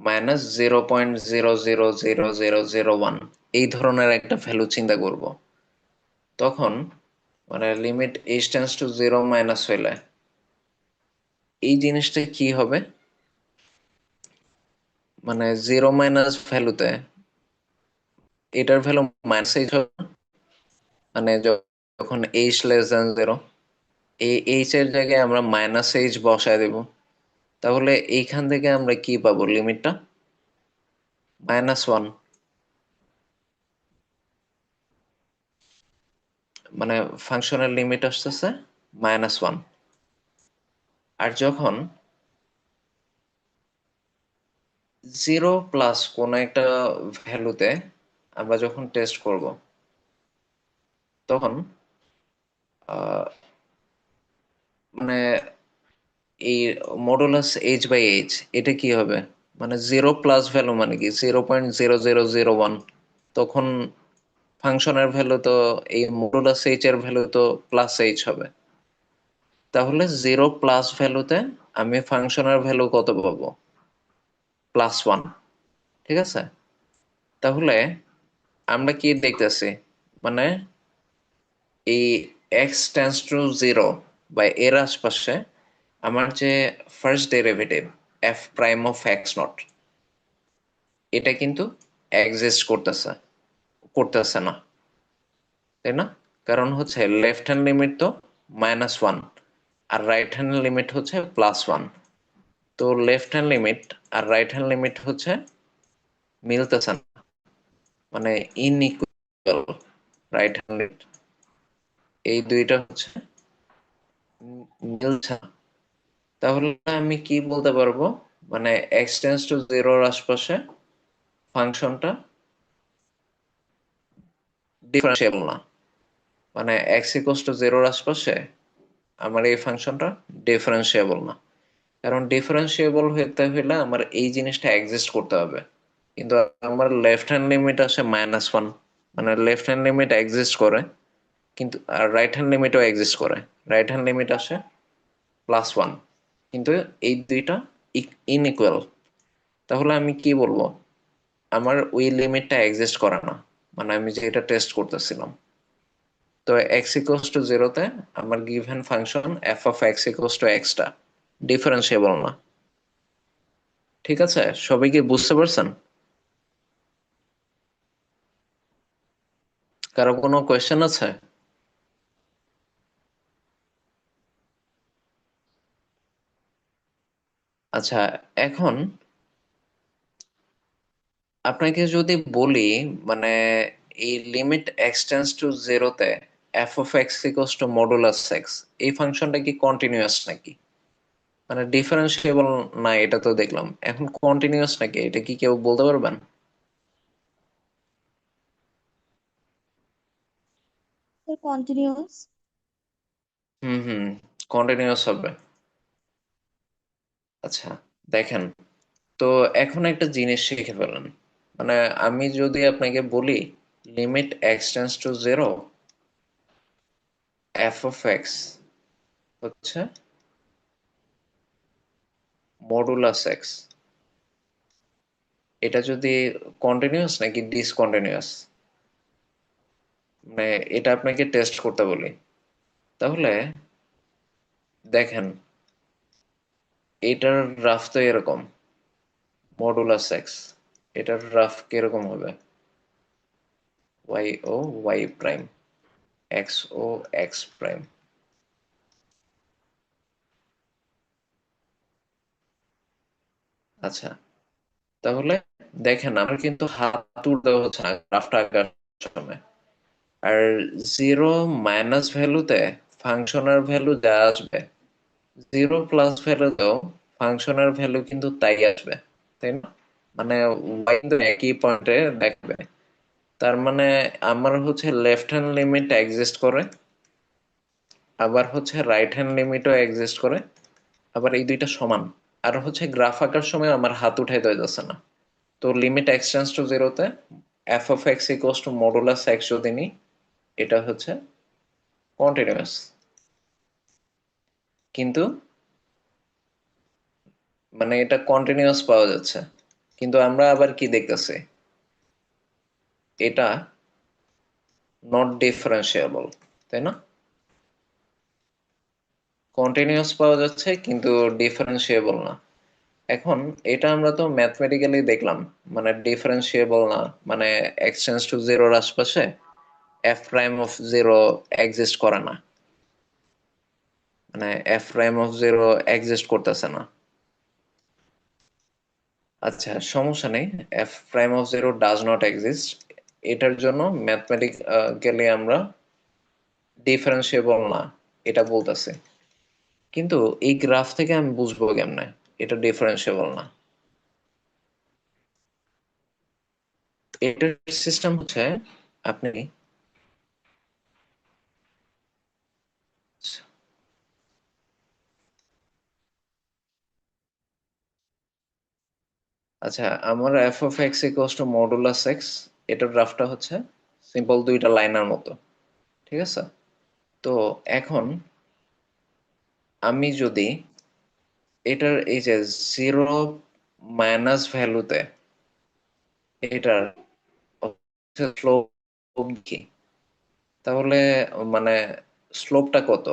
মাইনাস 0.0000001, এই ধরনের একটা ভ্যালু চিন্তা করব, তখন মানে limit h tends to zero minus হইলে এই জিনিসটা কি হবে? মানে জিরো মাইনাস ভ্যালুতে এটার ভ্যালু মাইনাস এইচ হবে, মানে যখন এইচ লেস দেন জিরো, এই এইচ এর জায়গায় আমরা মাইনাস এইচ বসায় দেব, তাহলে এইখান থেকে আমরা কি পাবো? লিমিটটা -1, মানে ফাংশনের লিমিট আসতেছে -1। আর যখন জিরো প্লাস কোন একটা ভ্যালুতে আমরা যখন টেস্ট করব, তখন মানে এই মডুলাস এইচ বাই এইচ এটা কি হবে? মানে জিরো প্লাস ভ্যালু মানে কি 0.0001, তখন ফাংশনের ভ্যালু তো এই মডুলাস এইচ এর ভ্যালু তো প্লাস এইচ হবে। তাহলে জিরো প্লাস ভ্যালুতে আমি ফাংশনের ভ্যালু কত পাবো? +1, ঠিক আছে? তাহলে আমরা কি দেখতেছি, মানে এই এক্স টেন্স টু জিরো বা এর আশপাশে আমার যে first derivative F prime of x naught, এটা কিন্তু এক্সিস্ট করতেছে না, তাই না? কারণ হচ্ছে লেফট হ্যান্ড লিমিট তো -1 আর রাইট হ্যান্ড লিমিট হচ্ছে +1। তো লেফট হ্যান্ড লিমিট আর রাইট হ্যান্ড লিমিট হচ্ছে মিলতেছে না, মানে ইনইকুয়াল। রাইট হ্যান্ড লিমিট এই দুইটা হচ্ছে মিলছে না। তাহলে আমি কি বলতে পারবো, মানে এক্স টেন্স টু জিরোর আশপাশে ফাংশনটা ডিফারেন্সিয়েবল না, মানে এক্স ইকুয়ালস টু জিরোর আশপাশে আমার এই ফাংশনটা ডিফারেন্সিয়েবল না। কারণ ডিফারেন্সিয়েবল হতে হলে আমার এই জিনিসটা এক্সিস্ট করতে হবে, কিন্তু আমার লেফট হ্যান্ড লিমিট আসে -1, মানে লেফট হ্যান্ড লিমিট এক্সিস্ট করে, কিন্তু আর রাইট হ্যান্ড লিমিটও এক্সিস্ট করে। রাইট হ্যান্ড লিমিট আসে +1, কিন্তু এই দুইটা ইনইকুয়াল। তাহলে আমি কি বলবো, আমার ওই লিমিটটা এক্সিস্ট করে না, মানে আমি যেটা টেস্ট করতেছিলাম। তো এক্স ইকুয়ালস টু জিরোতে আমার given function f of x equals two extra differentiable না। ঠিক আছে, সবাই কি বুঝতে পারছেন? কারো কোনো কোয়েশ্চেন আছে? আচ্ছা, এখন আপনাকে যদি বলি, মানে এই লিমিট এক্স টেন্স টু জিরোতে F of x equals two modulus x, এই ফাংশনটা কি কন্টিনিউয়াস নাকি? মানে ডিফারেন্সিয়েবল না এটা তো দেখলাম, এখন কন্টিনিউয়াস নাকি এটা কি কেউ বলতে পারবেন? কন্টিনিউয়াস। হুম, কন্টিনিউয়াস হবে। আচ্ছা, দেখেন, তো এখন একটা জিনিস শিখে ফেলেন, মানে আমি যদি আপনাকে বলি limit x tends two zero f of x হচ্ছে মডুলাস এক্স, এটা যদি কন্টিনিউয়াস নাকি ডিসকন্টিনিউয়াস, মানে এটা আপনাকে টেস্ট করতে বলি, তাহলে দেখেন এটার রাফ তো এরকম, মডুলাস এক্স, এটার রাফ কিরকম হবে, ওয়াই ও ওয়াই প্রাইম, এক্স ও এক্স প্রাইম। আচ্ছা, তাহলে দেখেন আমার কিন্তু হাত তুলতে হচ্ছে না গ্রাফটা আঁকার সময়। আর জিরো মাইনাস ভ্যালুতে ফাংশনের ভ্যালু যা আসবে, জিরো প্লাস ভ্যালুতেও ফাংশনের ভ্যালু কিন্তু তাই আসবে, তাই না? মানে y কিন্তু একই পয়েন্টে দেখবে। তার মানে আমার হচ্ছে লেফট হ্যান্ড লিমিট এক্সিস্ট করে, আবার হচ্ছে রাইট হ্যান্ড লিমিটও এক্সিস্ট করে, আবার এই দুইটা সমান। আর হচ্ছে গ্রাফ আঁকার সময় আমার হাত উঠাইতে যাচ্ছে না। তো লিমিট এক্স টেন্স টু জিরোতে F of x equals two modulus x যদি নিই, এটা হচ্ছে কন্টিনিউয়াস। কিন্তু মানে এটা কন্টিনিউয়াস পাওয়া যাচ্ছে, কিন্তু আমরা আবার কি দেখতেছি, এটা নট ডিফারেন্সিয়েবল, তাই না? কন্টিনিউয়াস পাওয়া যাচ্ছে কিন্তু ডিফারেন্সিয়েবল না। এখন এটা আমরা তো ম্যাথমেটিক্যালি দেখলাম, মানে ডিফারেন্সিয়েবল না, মানে এক্স টেন্স টু জিরোর আশপাশে F prime of zero exist করে না, মানে F prime of zero exist করতেছে না। আচ্ছা, সমস্যা নেই, F prime of zero does not exist, এটার জন্য ম্যাথমেটিক্যালি আমরা ডিফারেন্সিয়েবল না এটা বলতেছি, কিন্তু এই গ্রাফ থেকে আমি বুঝবো কেমনে এটা ডিফারেন্সিয়েবল না? এটার সিস্টেম হচ্ছে, আপনি আচ্ছা, আমার f of x equals two modulus x, এটার গ্রাফটা হচ্ছে সিম্পল দুইটা লাইনের মতো, ঠিক আছে? তো এখন আমি যদি এটার এই যে জিরো মাইনাস ভ্যালুতে এটার স্লোপ দেখি, তাহলে মানে স্লোপটা কত।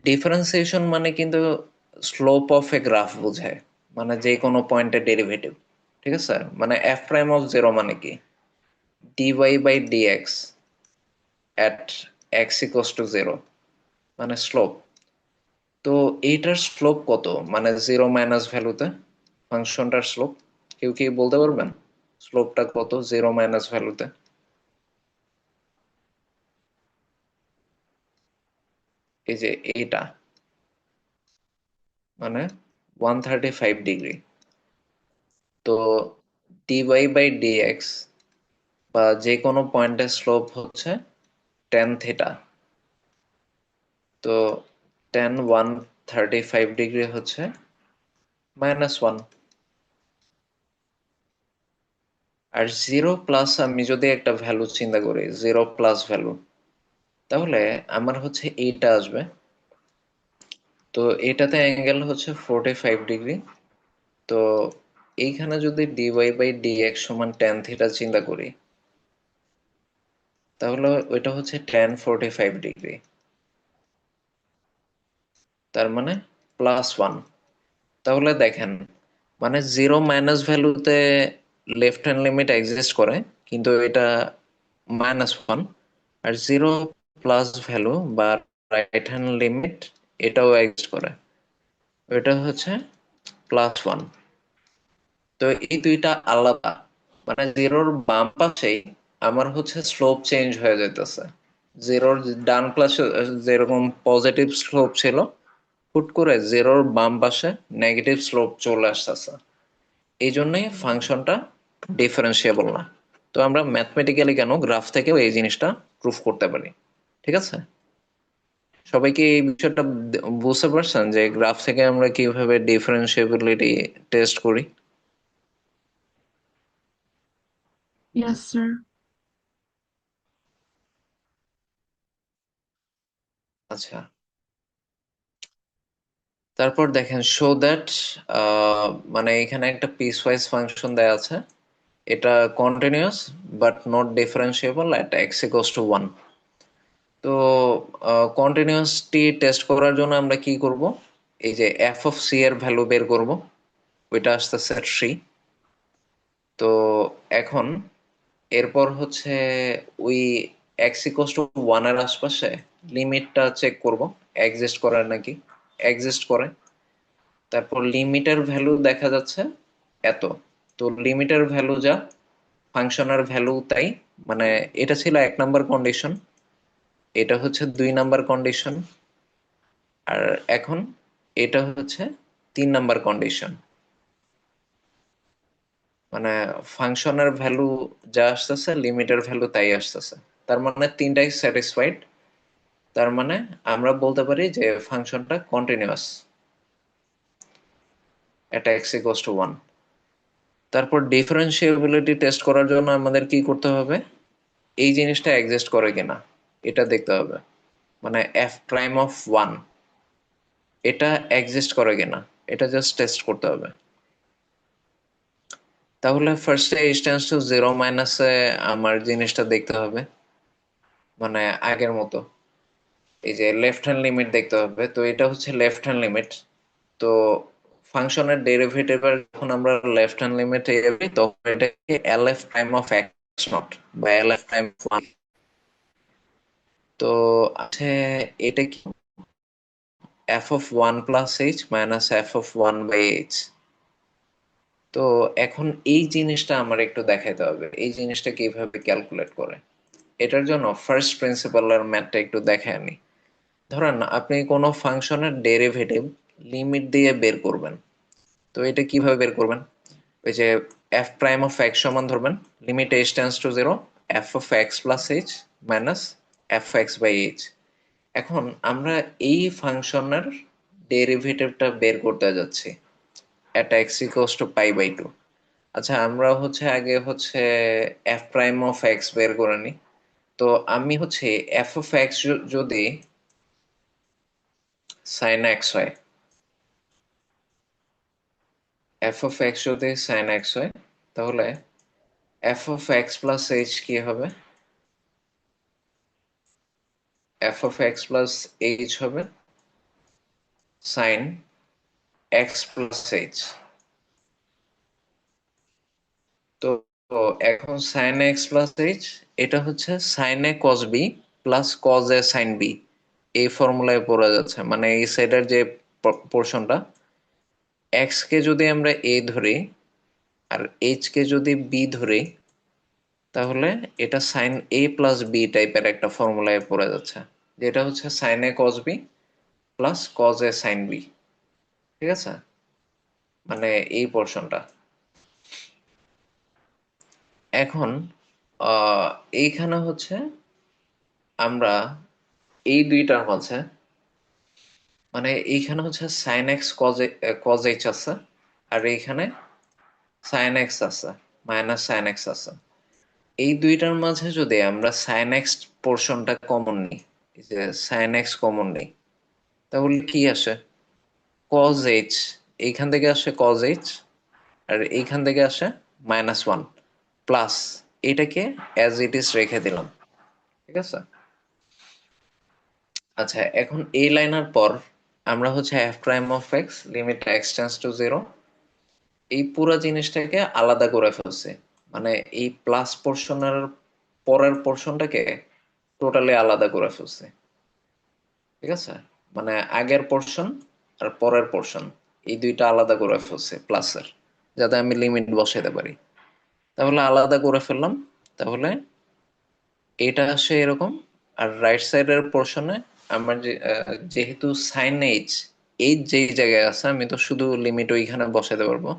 ডিফারেন্সিয়েশন মানে কিন্তু স্লোপ অফ এ গ্রাফ বোঝায়, মানে যে কোনো পয়েন্টের ডেরিভেটিভ। ঠিক আছে, মানে এফ প্রাইম অফ জিরো মানে কি, dy by dx at x equals to zero, মানে স্লোপ। তো এইটার স্লোপ কত, মানে জিরো মাইনাস ভ্যালুতে ফাংশনটার স্লোপ, কেউ কি বলতে পারবেন স্লোপটা কত জিরো মাইনাস ভ্যালুতে? এই যে এইটা, মানে 135 ডিগ্রি। তো ডিওয়াই বাই ডিএক্স বা যে কোনো পয়েন্টের স্লোপ হচ্ছে টেন থিটা। তো টেন 135 ডিগ্রি হচ্ছে -1। আর জিরো প্লাস আমি যদি একটা ভ্যালু চিন্তা করি, জিরো প্লাস ভ্যালু, তাহলে আমার হচ্ছে এইটা আসবে। তো এটাতে অ্যাঙ্গেল হচ্ছে 45 ডিগ্রি। তো এইখানে যদি ডিওয়াই বাই ডিএক্স সমান টেন থিটা চিন্তা করি, তাহলে ওইটা হচ্ছে tan 45 ডিগ্রি, তার মানে +1। তাহলে দেখেন, মানে জিরো মাইনাস ভ্যালুতে লেফট হ্যান্ড লিমিট এক্সিস্ট করে, কিন্তু এটা -1। আর জিরো প্লাস ভ্যালু বা রাইট হ্যান্ড লিমিট এটাও এক্সিস্ট করে, এটা হচ্ছে +1। তো এই দুইটা আলাদা, মানে জিরোর বাম পাশেই আমার হচ্ছে স্লোপ চেঞ্জ হয়ে যাইতেছে। জিরোর ডান পাশে যেরকম পজিটিভ স্লোপ ছিল, হুট করে জিরোর বাম পাশে নেগেটিভ স্লোপ চলে আসতেছে। এই জন্যই ফাংশনটা ডিফারেন্সিয়েবল না। তো আমরা ম্যাথমেটিক্যালি কেন গ্রাফ থেকেও এই জিনিসটা প্রুফ করতে পারি। ঠিক আছে, সবাই কি এই বিষয়টা বুঝতে পারছেন যে গ্রাফ থেকে আমরা কিভাবে ডিফারেন্সিয়েবিলিটি টেস্ট করি? Yes, sir. আচ্ছা, তারপর দেখেন শো দ্যাট, মানে এখানে একটা পিস ওয়াইজ ফাংশন দেয়া আছে, এটা continuous but not differentiable at x equals two 1। তো কন্টিনিউয়াসটি টেস্ট করার জন্য আমরা কি করব, এই যে এফ অফ সি এর ভ্যালু বের করব, ওইটা আসতেছে 3। তো এখন এরপর হচ্ছে ওই এক্স ইকুয়ালস টু 1 এর আশপাশে লিমিটটা চেক করব এক্সিস্ট করে নাকি। এক্সিস্ট করে। তারপর লিমিটের ভ্যালু দেখা যাচ্ছে এত। তো লিমিটের ভ্যালু যা, ফাংশনের ভ্যালু তাই, মানে এটা ছিল 1 নাম্বার কন্ডিশন, এটা হচ্ছে 2 নাম্বার কন্ডিশন, আর এখন এটা হচ্ছে 3 নাম্বার কন্ডিশন। মানে ফাংশনের ভ্যালু যা আসতেছে লিমিটের ভ্যালু তাই আসতেছে, তার মানে তিনটাই স্যাটিসফাইড। তার মানে আমরা বলতে পারি যে ফাংশনটা কন্টিনিউয়াস এটা এক্স ইকুয়ালস টু 1। তারপর ডিফারেন্সিয়েবিলিটি টেস্ট করার জন্য আমাদের কি করতে হবে, এই জিনিসটা এক্সিস্ট করে কিনা এটা দেখতে হবে, মানে এফ প্রাইম অফ 1 এটা এক্সিস্ট করে কিনা এটা জাস্ট টেস্ট করতে হবে। তাহলে ফার্স্টে এইচ টেন্ডস টু জিরো মাইনাসে আমার জিনিসটা দেখতে হবে, মানে আগের মতো এই যে লেফট হ্যান্ড লিমিট দেখতে হবে। তো এটা হচ্ছে লেফট হ্যান্ড লিমিট। তো ফাংশনের ডেরিভেটিভের যখন আমরা লেফট হ্যান্ড লিমিটে যাবি, তখন এটাকে L F prime of x not বা এল এফ প্রাইম অফ 1। তো আছে এটা কি, f of 1 plus h minus f of 1/h। তো এখন এই জিনিসটা আমার একটু দেখাইতে হবে, এই জিনিসটা কিভাবে ক্যালকুলেট করে। এটার জন্য ফার্স্ট প্রিন্সিপালের ম্যাথটা একটু দেখে আনি। ধরেন আপনি কোনো ফাংশনের ডেরিভেটিভ লিমিট দিয়ে বের করবেন। তো এটা কিভাবে বের করবেন, ওই যে এফ প্রাইম অফ এক্স সমান ধরবেন limit h tends to 0 f of x plus h minus f x by h. এখন আমরা এই ফাংশনের ডেরিভেটিভটা বের করতে যাচ্ছি এট এক্স ইকুয়ালস টু π/2। আচ্ছা, আমরা হচ্ছে আগে হচ্ছে এফ প্রাইম অফ এক্স বের করে নিই। তো আমি হচ্ছে এফ অফ এক্স যদি সাইন এক্স হয়, এফ অফ এক্স যদি সাইন এক্স হয়, তাহলে f of x plus h কি হবে, f of x plus h হবে সাইন এক্স প্লাস এইচ। তো তো এখন সাইন এক্স প্লাস এইচ এটা হচ্ছে sine a cos b plus cos a sine b, এই ফর্মুলায় পড়া যাচ্ছে। মানে এই সাইডের যে পোর্শনটা, এক্স কে যদি আমরা এ ধরি আর এইচ কে যদি বি ধরি, তাহলে এটা সাইন এ প্লাস বি টাইপের একটা ফর্মুলায় পড়ে যাচ্ছে, যেটা হচ্ছে sine a cos b plus cos a sine b. ঠিক আছে, মানে এই পোর্শনটা। এখন এইখানে হচ্ছে আমরা এই দুইটার মাঝে, মানে এইখানে হচ্ছে সাইন এক্স কজ এইচ আছে, আর এইখানে সাইন এক্স আছে, মাইনাস সাইন এক্স আছে। এই দুইটার মাঝে যদি আমরা সাইন এক্স পোর্শনটা কমন নিই, এই যে সাইন এক্স কমন নিই, তাহলে কি আসে? কজ এইচ, এইখান থেকে আসে কজ এইচ, আর এইখান থেকে আসে -1 প্লাস এটাকে অ্যাজ ইট ইজ রেখে দিলাম। ঠিক আছে, আচ্ছা এখন এই লাইনের পর আমরা হচ্ছে F prime of x limit x tends to 0, এই পুরো জিনিসটাকে আলাদা করে ফেলছে। মানে এই প্লাস পোর্শনের পরের পোর্শনটাকে টোটালি আলাদা করে ফেলছে। ঠিক আছে, মানে আগের পোর্শন আর পরের পোর্শন এই দুইটা আলাদা করে ফেলছে প্লাসের, যাতে আমি লিমিট বসাইতে পারি। তাহলে আলাদা করে ফেললাম, তাহলে এটা আসে এরকম। আর রাইট সাইডের পোর্শনে আমার যেহেতু সাইন এইচ, এইচ যেই জায়গায় আছে আমি তো শুধু লিমিট ওইখানে বসাতে পারবো।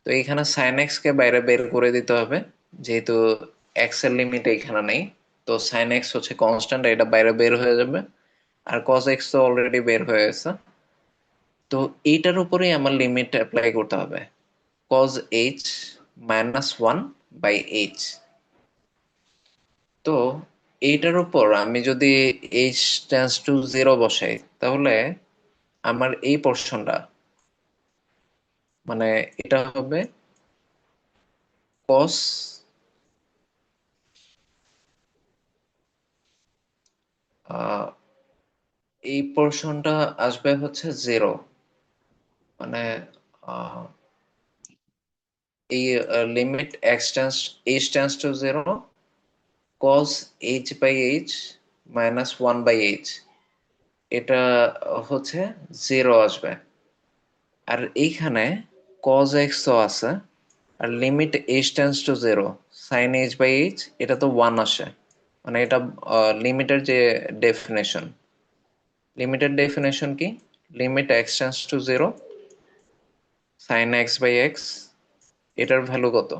তো এইখানে সাইন এক্স কে বাইরে বের করে দিতে হবে, যেহেতু এক্স এর লিমিট এইখানে নেই। তো সাইন এক্স হচ্ছে কনস্ট্যান্ট, এটা বাইরে বের হয়ে যাবে। আর কস এক্স তো অলরেডি বের হয়ে গেছে। তো এইটার উপরেই আমার লিমিট অ্যাপ্লাই করতে হবে, কজ এইচ -1/h। তো এইটার উপর আমি যদি এইচ টেন্ডস টু 0 বসাই, তাহলে আমার এই পোর্শনটা, মানে এটা হবে কস এই পোর্শনটা আসবে হচ্ছে 0। মানে আহ, এই limit h tends to 0 cos h/h -1/h, এটা হচ্ছে 0 আসবে। আর এইখানে cos x তো আছে, আর limit h tends to 0 sin h/h, এটা তো 1 আসে। মানে এটা লিমিটের ডেফিনেশন কি? Limit x tends to 0 sin x/x, এটার ভ্যালু কত?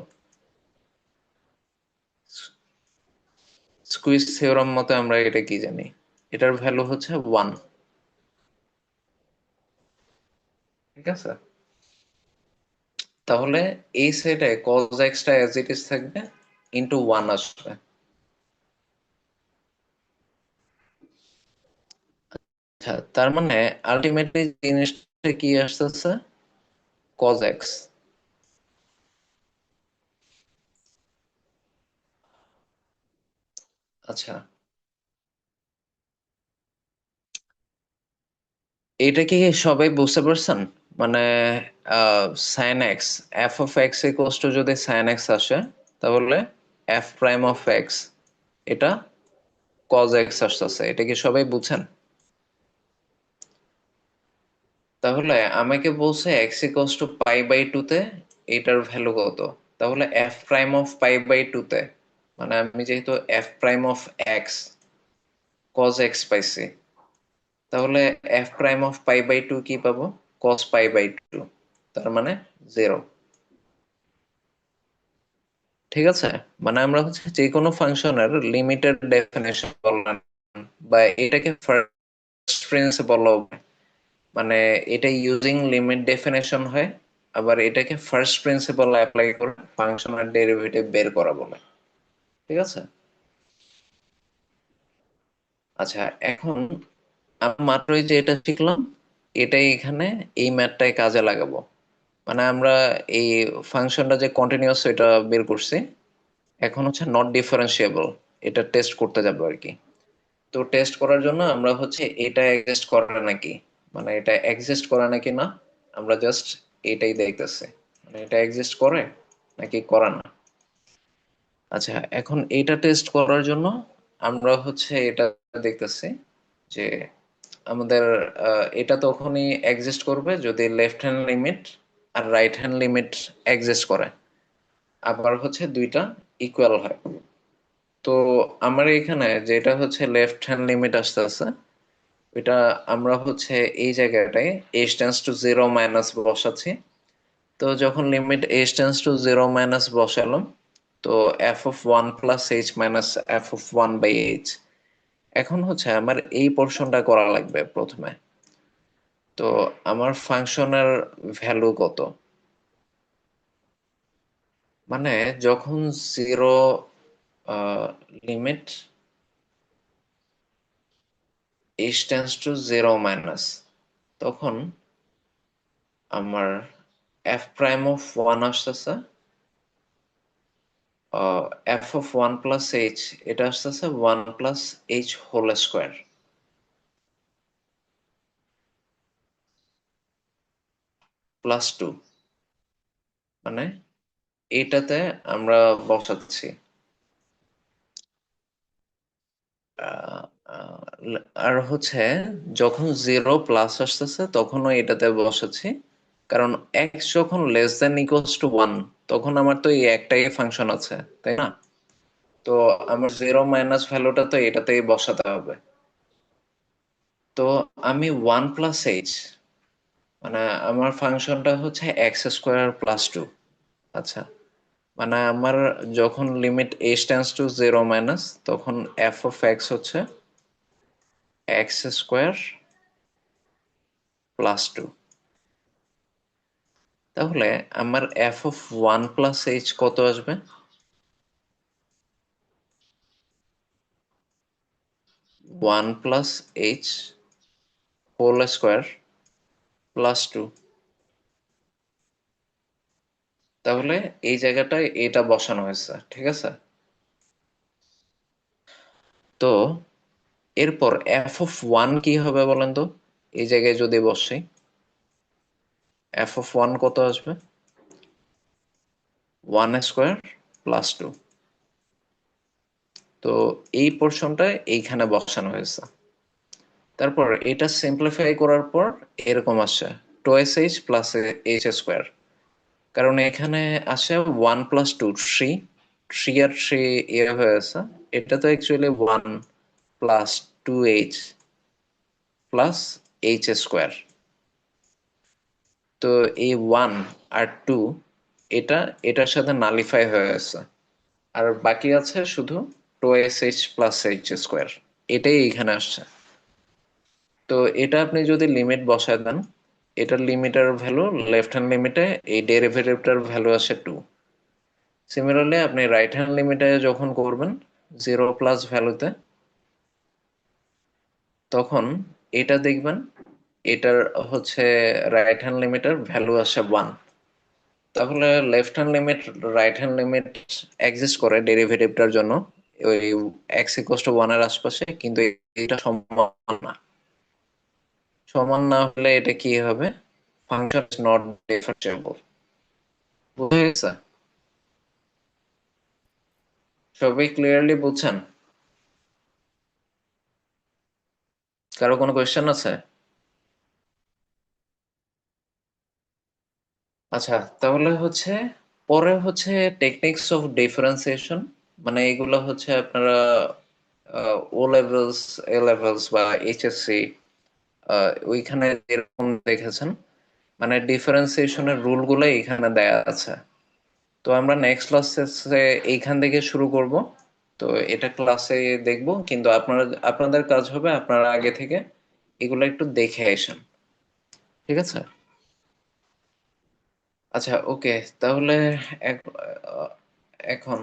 স্কুইজ থিওরাম মতে আমরা এটা কি জানি, এটার ভ্যালু হচ্ছে 1। ঠিক আছে, তাহলে এই সেটে cos x টা অ্যাজ ইট ইজ থাকবে, ইনটু 1 আসবে। আচ্ছা, তার মানে আলটিমেটলি জিনিসটা কি আসতেছে? cos x। আচ্ছা, এটা কি সবাই বুঝতে পারছেন? মানে sine x, f of x equals to যদি সাইন এক্স আসে, তাহলে এফ প্রাইম অফ এক্স এটা cos x আসতেছে, এটা কি সবাই বুঝছেন? তাহলে আমাকে বলছে এক্স ইকুয়ালস টু π/2 তে এটার ভ্যালু কত? তাহলে এফ প্রাইম অফ π/2 তে, মানে আমি যেহেতু F prime of x cos x পাইছি, তাহলে এফ প্রাইম অফ π/2 কি পাবো? cos π/2, তার মানে 0। ঠিক আছে, মানে আমরা হচ্ছে যে কোনো ফাংশনের লিমিটের ডেফিনেশন বললাম, বা এটাকে ফার্স্ট প্রিন্সিপল, মানে এটা ইউজিং লিমিট ডেফিনেশন হয়, আবার এটাকে ফার্স্ট প্রিন্সিপল অ্যাপ্লাই করে ফাংশনের ডেরিভেটিভ বের করা বলে। ঠিক আছে, আচ্ছা এখন আমি মাত্রই যে এটা শিখলাম, এটাই এখানে এই ম্যাথটাই কাজে লাগাবো। মানে আমরা এই ফাংশনটা যে কন্টিনিউয়াস এটা বের করছি, এখন হচ্ছে নট ডিফারেন্সিয়েবল, এটা টেস্ট করতে যাবো আর কি। তো টেস্ট করার জন্য আমরা হচ্ছে এটা এক্সিস্ট করে নাকি, মানে এটা এক্সিস্ট করে নাকি না, আমরা জাস্ট এটাই দেখতেছি, মানে এটা এক্সিস্ট করে নাকি করে না। আচ্ছা, এখন এটা টেস্ট করার জন্য আমরা হচ্ছে এটা দেখতেছি যে আমাদের এটা তখনই এক্সিস্ট করবে যদি লেফট হ্যান্ড লিমিট আর রাইট হ্যান্ড লিমিট এক্সিস্ট করে, আবার হচ্ছে দুইটা ইকুয়াল হয়। তো আমার এখানে যেটা হচ্ছে লেফট হ্যান্ড লিমিট আসতেছে, এটা আমরা হচ্ছে এই জায়গাটায় h টেন্স টু 0 মাইনাস বসাচ্ছি। তো যখন limit h tends to 0 minus বসালাম, তো f of 1 plus h minus f of 1 by h। এখন হচ্ছে আমার এই পোর্শনটা করা লাগবে প্রথমে। তো আমার ফাংশনের ভ্যালু কত, মানে যখন 0 limit h tends to 0 minus, তখন আমার f প্রাইম অফ 1 আসতেছে, f অফ 1 প্লাস h, এটা আসতেছে 1 plus h whole square plus 2, মানে এইটাতে আমরা বসাচ্ছি। আহ, আহ, আর হচ্ছে যখন 0 প্লাস আসতেছে তখনও এটাতে বসাচ্ছি, কারণ x যখন লেস দেন ইকুয়ালস টু 1 তখন আমার তো এই একটাই ফাংশন আছে, তাই না? তো আমার 0 মাইনাস ভ্যালুটা তো এটাতেই বসাতে হবে। তো আমি 1 প্লাস h, মানে আমার ফাংশনটা হচ্ছে এক্স স্কোয়ার প্লাস 2। আচ্ছা, মানে আমার যখন limit h tends to 0 minus, তখন f অফ x হচ্ছে এক্স স্কোয়ার প্লাস 2। তাহলে আমার f অফ 1 প্লাস h কত আসবে? 1 plus h whole square plus 2। তাহলে এই জায়গাটায় এটা বসানো হয়েছে, ঠিক আছে? তো এরপর f অফ 1 কি হবে বলেন তো, এই জায়গায় যদি বসে f অফ 1 কত আসবে? 1 স্কোয়ার প্লাস 2। তো এই পোর্শনটা এইখানে বসানো হয়েছে। তারপর এটা সিম্পলিফাই করার পর এরকম আসে 2sh প্লাস h স্কোয়ার, কারণ এখানে আসে 1 প্লাস 2 3, 3 আর 3 ইয়ে হয়েছে, এটা তো actually 1 plus 2h plus h square. তো এই 1 আর 2 এটা এটার সাথে নালিফাই হয়ে গেছে, আর বাকি আছে শুধু 2sh প্লাস h স্কোয়ার, এটাই এখানে আসছে। তো এটা আপনি যদি লিমিট বসায় দেন, এটার লিমিটার ভ্যালু লেফট হ্যান্ড লিমিটে এই ডেরিভেটিভটার ভ্যালু আসে 2। সিমিলারলি আপনি রাইট হ্যান্ড লিমিটে যখন করবেন 0 প্লাস ভ্যালুতে, তখন এটা দেখবেন এটার হচ্ছে রাইট হ্যান্ড লিমিটের ভ্যালু আসে 1। তাহলে left hand limit right hand limit exist করে ডেরিভেটিভটার জন্য ওই x ইকুয়ালস টু 1 এর আশপাশে, কিন্তু এটা সমান না। সমান না হলে এটা কি হবে? Function is not differentiable. বুঝে গেছে? সবাই ক্লিয়ারলি বুঝছেন? কারো কোনো কোয়েশ্চেন আছে? আচ্ছা, তাহলে হচ্ছে পরে হচ্ছে টেকনিক্স অফ ডিফারেন্সিয়েশন, মানে এগুলো হচ্ছে আপনারা ও লেভেলস, এ লেভেলস বা এইচএসসি ওইখানে যেরকম দেখেছেন, মানে ডিফারেন্সিয়েশনের রুল গুলো এখানে দেয়া আছে। তো আমরা নেক্সট ক্লাসে এইখান থেকে শুরু করব। তো এটা ক্লাসে দেখব, কিন্তু আপনাদের কাজ হবে আপনারা আগে থেকে এগুলো একটু দেখে আসেন, ঠিক আছে? আচ্ছা, ওকে, তাহলে এখন